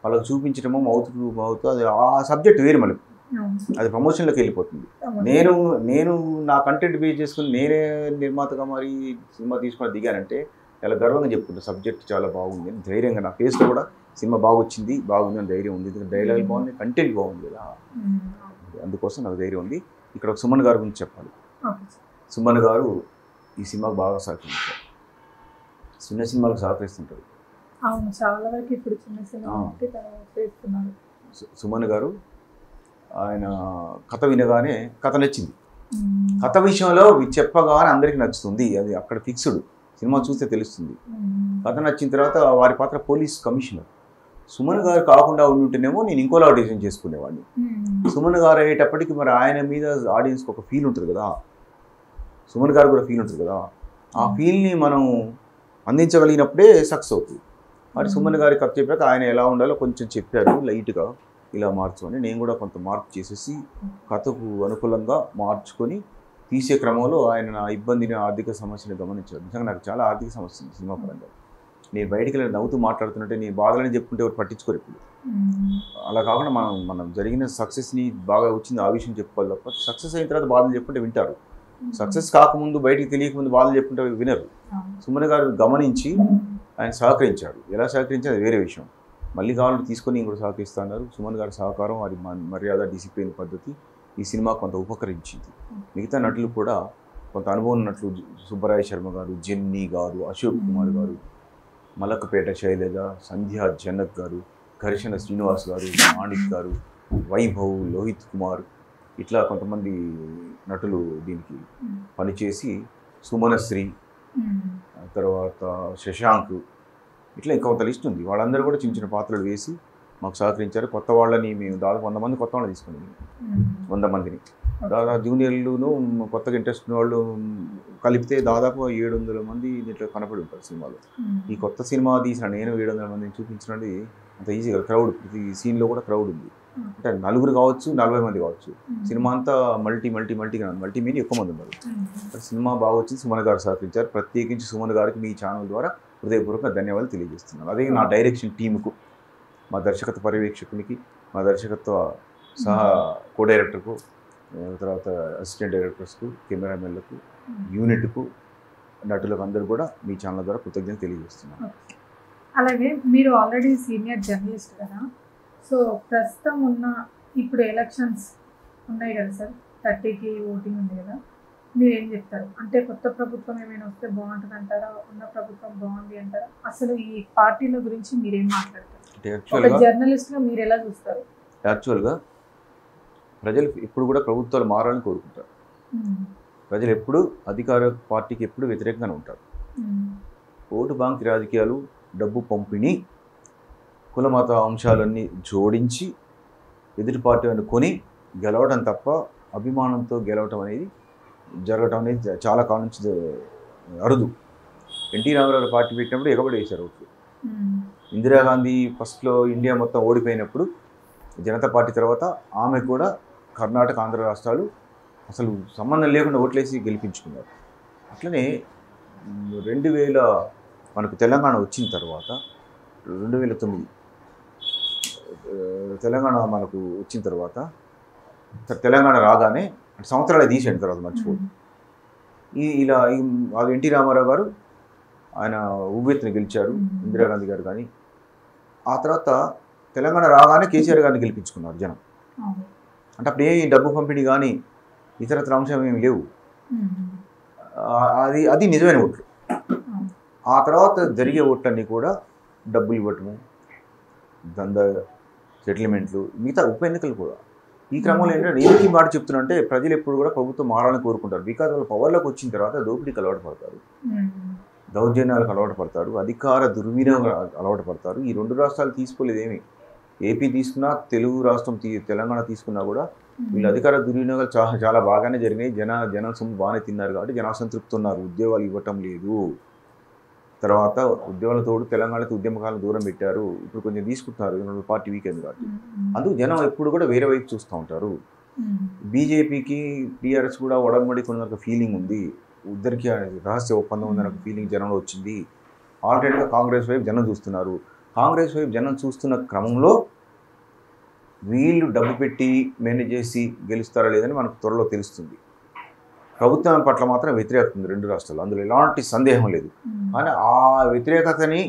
వాళ్ళకి చూపించడము మౌత్ టు మౌత్, అది ఆ సబ్జెక్ట్ వేరు, మళ్ళీ అది ప్రమోషన్లోకి వెళ్ళిపోతుంది. నేను నా కంటెంట్ బేస్ చేసుకుని నేనే నిర్మాతగా మరి సినిమా తీసుకొని దిగానంటే చాలా గర్వంగా చెప్పుకుంటాను. సబ్జెక్ట్ చాలా బాగుంది అని ధైర్యంగా నా ఫేస్లో కూడా సినిమా బాగుంది అని ధైర్యం ఉంది. డైలాగ్ బాగుంది, కంటెంట్ బాగుంది కదా, అందుకోసం నాకు ధైర్యం ఉంది. ఇక్కడ ఒక సుమన్ గారి గురించి చెప్పాలి. సుమన్ గారు ఈ సినిమాకు బాగా సహకరించారు. చిన్న సినిమాలకు సహకరిస్తుంటారు. సుమన్ గారు ఆయన కథ వినగానే కథ నచ్చింది. కథ విషయంలో చెప్పగానే అందరికీ నచ్చుతుంది, అది అక్కడ ఫిక్స్డ్. సినిమా చూస్తే తెలుస్తుంది. కథ నచ్చిన తర్వాత వారి పాత్ర పోలీస్ కమిషనర్. సుమన్ గారు కాకుండా ఉంటుంటేనేమో నేను ఇంకోలా డిజైన్ చేసుకునేవాడిని. సుమన్ గారు అయ్యేటప్పటికి మరి ఆయన మీద ఆడియన్స్కి ఒక ఫీల్ ఉంటుంది కదా, సుమన్ గారు కూడా ఫీల్ ఉంటుంది కదా, ఆ ఫీల్ని మనం అందించగలిగినప్పుడే సక్సెస్ అవుతుంది. మరి సుమన్ గారి కథ చెప్పాక ఆయన ఎలా ఉండాలో కొంచెం చెప్పారు లైట్గా, ఇలా మార్చుకొని నేను కూడా కొంత మార్పు చేసేసి కథకు అనుకూలంగా మార్చుకొని తీసే క్రమంలో ఆయన నా ఇబ్బందిని ఆర్థిక సమస్యని గమనించారు. నిజంగా నాకు చాలా ఆర్థిక సమస్య ఉంది సినిమా పరంగా. నేను బయటికి వెళ్ళి నవ్వుతూ మాట్లాడుతుంటే నేను బాధలని చెప్పుకుంటే ఎవరు పట్టించుకోరు ఇప్పుడు. అలా కాకుండా మనం జరిగిన సక్సెస్ని బాగా వచ్చింది ఆ విషయం చెప్పుకోవాలి తప్ప, సక్సెస్ అయిన తర్వాత బాధలు చెప్పుకుంటే వింటారు. సక్సెస్ కాకముందు బయటికి తెలియకముందు బాధలు చెప్పుకుంటే వినరు. సుమన్ గారు గమనించి ఆయన సహకరించాడు. ఎలా సహకరించారు వేరే విషయం, మళ్ళీ కావాలంటే తీసుకొని నేను కూడా సహకరిస్తున్నారు. సుమన్ గారి సహకారం, వారి మర్యాద, డిసిప్లిన్ పద్ధతి ఈ సినిమా కొంత ఉపకరించింది. మిగతా నటులు కూడా కొంత అనుభవం నటులు సుబ్బరాయ శర్మ గారు, జెన్నీ గారు, అశోక్ కుమార్ గారు, మలకపేట శైలజ, సంధ్యా జనక్ గారు, ఘర్షణ శ్రీనివాస్ గారు, మాణిక్ గారు, వైభవ్, లోహిత్ కుమార్, ఇట్లా కొంతమంది నటులు దీనికి పనిచేసి, సుమనశ్రీ, తర్వాత శశాంక్, ఇట్లా ఇంకా కొంత లిస్ట్ ఉంది. వాళ్ళందరూ కూడా చిన్న చిన్న పాత్రలు వేసి మాకు సహకరించారు. కొత్త వాళ్ళని మేము దాదాపు 100 మంది కొత్త వాళ్ళని తీసుకున్నాం. 100 మందిని దాదాపు జూనియర్లును కొత్తగా ఇంట్రెస్ట్ ఉన్న వాళ్ళు కలిపితే దాదాపు 700 మంది దీంట్లో కనపడి ఉంటారు సినిమాలో. ఈ కొత్త సినిమా తీసిన నేను 700 మందిని చూపించినది అంత ఈజీగా. క్రౌడ్ ప్రతి సీన్లో కూడా క్రౌడ్ ఉంది. అంటే 4 కావచ్చు, 40 మంది కావచ్చు. సినిమా అంతా మల్టీ మీని ఎక్కువ మంది ఉన్నారు. సినిమా బాగా వచ్చింది. సుమన్ గారు సహకరించారు. ప్రత్యేకించి సుమన్ గారికి మీ ఛానల్ ద్వారా హృదయపూర్వక ధన్యవాదాలు తెలియజేస్తున్నాను. అదే నా డైరెక్షన్ టీముకు, మా దర్శకత్వ పర్యవేక్షకునికి, మా దర్శకత్వ సహా కో డైరెక్టర్కు తర్వాత అసిస్టెంట్ డైరెక్టర్స్కు, కెమెరామెన్లకు, యూనిట్కు, నటులకు అందరూ కూడా మీ ఛానల్ ద్వారా కృతజ్ఞత తెలియజేస్తున్నాను. అలాగే మీరు ఆల్రెడీ సీనియర్ జర్నలిస్ట్ కదా, సో ప్రస్తుతం ఉన్న ఇప్పుడు ఎలక్షన్స్ ఉన్నాయి కదా సార్, 30కి ఓటింగ్ ఉంది కదా, మీరు ఏం చెప్తారు? అంటే కొత్త ప్రభుత్వం ఏమైనా వస్తే బాగుంటుంది అంటారా, ఉన్న ప్రభుత్వం బాగుంది అంటారా? అసలు ఈ పార్టీల గురించి మీరేం మాట్లాడతారు? ఒక జర్నలిస్ట్గా మీరు ఎలా చూస్తారు? యాక్చువల్గా ప్రజలు ఎప్పుడు కూడా ప్రభుత్వాలు మారాలని కోరుకుంటారు. ప్రజలు ఎప్పుడు అధికార పార్టీకి ఎప్పుడు వ్యతిరేకంగానే ఉంటారు. ఓటు బ్యాంక్ రాజకీయాలు, డబ్బు పంపిణీ, కులమత అంశాలన్నీ జోడించి ఎదుటి పార్టీ అని కొని గెలవడం తప్ప అభిమానంతో గెలవటం అనేది జరగటం అనేది చాలా కాలం నుంచి అరుదు. ఎన్టీ రామారావు పార్టీ పెట్టినప్పుడు ఎగబడి వేశారు ఓట్లు. ఇందిరాగాంధీ ఫస్ట్లో ఇండియా మొత్తం ఓడిపోయినప్పుడు జనతా పార్టీ తర్వాత ఆమె కూడా కర్ణాటక, ఆంధ్ర రాష్ట్రాలు అసలు సంబంధం లేకుండా ఓట్లేసి గెలిపించుకున్నారు. అట్లనే 2000 మనకు తెలంగాణ వచ్చిన తర్వాత 2009 తెలంగాణ మనకు వచ్చిన తర్వాత తెలంగాణ రాగానే సంవత్సరాలు తీసేయండి తర్వాత మర్చిపోదు. ఇలా ఎన్టీ రామారావు గారు ఆయన ఉవ్వెత్తున గెలిచారు, ఇందిరాగాంధీ గారు కానీ. ఆ తర్వాత తెలంగాణ రాగానే కేసీఆర్ గారిని గెలిపించుకున్నారు జనం. అంటే అప్పుడు ఏ డబ్బు పంపిణీ కానీ ఇతరత్ర అంశం ఏమి లేవు. అది నిజమైన ఓట్లు. ఆ తర్వాత జరిగే ఓట్లన్నీ కూడా డబ్బులు ఇవ్వటము, దందా, సెటిల్మెంట్లు, మిగతా ఉప ఎన్నికలు కూడా. ఈ క్రమంలో ఏంటంటే ఎందుకు ఈ మాట చెప్తున్నా అంటే ప్రజలు ఎప్పుడు కూడా ప్రభుత్వం మారాలని కోరుకుంటారు. బికాజ్ వాళ్ళు పవర్లోకి వచ్చిన తర్వాత దోపిడీకి అలవాటు పడతారు, దౌర్జన్యాలకు అలవాటు పడతారు, అధికార దుర్వినియోగం అలవాటు పడతారు. ఈ 2 రాష్ట్రాలు తీసుకోలేదేమి. ఏపీ తీసుకున్నా, తెలుగు రాష్ట్రం తెలంగాణ తీసుకున్నా కూడా వీళ్ళు అధికార దుర్వినియోగాలు చాలా బాగానే జరిగినాయి. జన సొమ్ము బాగానే తిన్నారు కాబట్టి జనాసంతృప్తి ఉన్నారు. ఉద్యోగాలు ఇవ్వటం లేదు. తర్వాత ఉద్యోగాలతో తెలంగాణకి ఉద్యమకాలను దూరం పెట్టారు. ఇప్పుడు కొంచెం తీసుకుంటున్నారు పార్టీ వీకెండ్ కాబట్టి. అందుకు జనం ఎప్పుడు కూడా వేరే వైపు చూస్తూ ఉంటారు. బీజేపీకి టీఆర్ఎస్ కూడా ఒడంబడి కొన్న ఫీలింగ్ ఉంది. ఇద్దరికి రహస్య ఒప్పందం ఉందన్న ఫీలింగ్ జనంలో వచ్చింది. ఆల్రెడీగా కాంగ్రెస్ వైపు జనం చూస్తున్నారు. కాంగ్రెస్ వైపు జనం చూస్తున్న క్రమంలో వీళ్ళు డబ్బు పెట్టి మేనేజ్ చేసి గెలుస్తారా లేదని మనకు త్వరలో తెలుస్తుంది. ప్రభుత్వం పట్ల మాత్రం వ్యతిరేకత ఉంది 2 రాష్ట్రాలు, అందులో ఎలాంటి సందేహం లేదు. కానీ ఆ వ్యతిరేకతని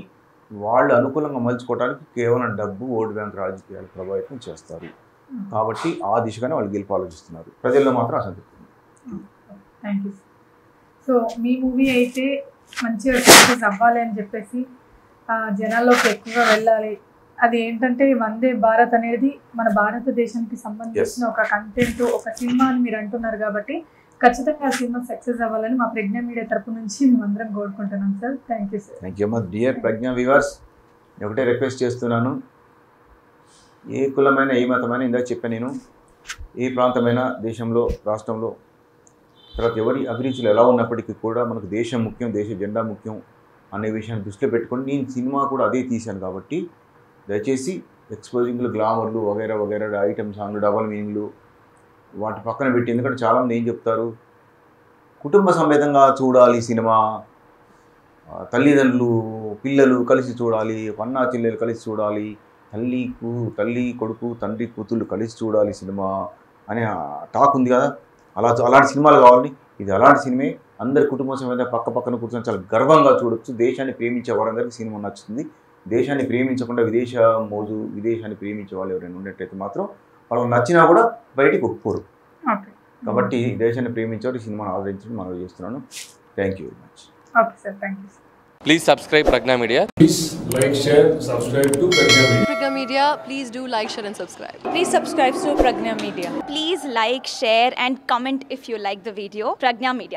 వాళ్ళు అనుకూలంగా మలుచుకోవడానికి కేవలం డబ్బు, ఓటు బ్యాంక్ రాజకీయాలు ప్రభావితం చేస్తారు. కాబట్టి ఆ దిశగానే వాళ్ళు గెలుపు ఆలోచిస్తున్నారు. ప్రజల్లో మాత్రం అసంతృప్తి. Thank you. So me movie అయితే మంచిగా సక్సెస్ అవ్వాలి అని చెప్పేసి జనాల్లోకి ఎక్కువగా వెళ్ళాలి. అది ఏంటంటే వందే భారత్ అనేది మన భారతదేశానికి సంబంధించిన ఒక కంటెంట్, ఒక సినిమా అని మీరు అంటున్నారు కాబట్టి ఖచ్చితంగా ఆ సినిమా సక్సెస్ అవ్వాలని మా ప్రజ్ఞ మీడియా తరపు నుంచి మేమందరం కోరుకుంటున్నాం sir. Thank you sir. Thank you అమ్మా. డియర్ ప్రజ్ఞ వ్యూవర్స్, ఒకటే రిక్వెస్ట్ చేస్తున్నాను. ఏ కులమైన, ఏ మతమైన, ఇందాక చెప్పాను నేను, ఏ ప్రాంతమైన దేశంలో, రాష్ట్రంలో, తర్వాత ఎవరి అభిరుచులు ఎలా ఉన్నప్పటికీ కూడా మనకు దేశం ముఖ్యం, దేశ జెండా ముఖ్యం అనే విషయాన్ని దృష్టిలో పెట్టుకొని నేను సినిమా కూడా అదే తీశాను. కాబట్టి దయచేసి ఎక్స్పోజింగ్లు, గ్లామర్లు వగైరా వగైరా ఐటమ్ సాంగ్లు, డబల్ మీనింగ్లు వాటి పక్కన పెట్టి, ఎందుకంటే చాలామంది ఏం చెప్తారు, కుటుంబ సమేతంగా చూడాలి సినిమా, తల్లిదండ్రులు పిల్లలు కలిసి చూడాలి, అన్నా చెల్లెలు కలిసి చూడాలి, తల్లి కొడుకు, తండ్రి కూతుళ్ళు కలిసి చూడాలి సినిమా అనే టాక్ ఉంది కదా. అలాంటి సినిమాలు కావాలని, ఇది అలాంటి సినిమే. అందరి కుటుంబ సమేత పక్క పక్కన కూర్చొని చాలా గర్వంగా చూడొచ్చు. దేశాన్ని ప్రేమించే వారందరికీ సినిమా నచ్చుతుంది. దేశాన్ని ప్రేమించకుండా విదేశాన్ని ప్రేమించే వాళ్ళు ఎవరైనా ఉన్నట్టయితే మాత్రం వాళ్ళకి నచ్చినా కూడా బయటికి ఒప్పుకోరు. కాబట్టి దేశాన్ని ప్రేమించేవారు ఈ సినిమాను ఆదరించడం మనం చేస్తున్నాను. Thank you very much. Okay sir, thank you. Please subscribe Pragna Media. Please like, share, subscribe to Pragna Media. Pragna Media, please do like, share and subscribe. Please subscribe to Pragna Media. Please like, share and comment if you like the video. Pragna Media.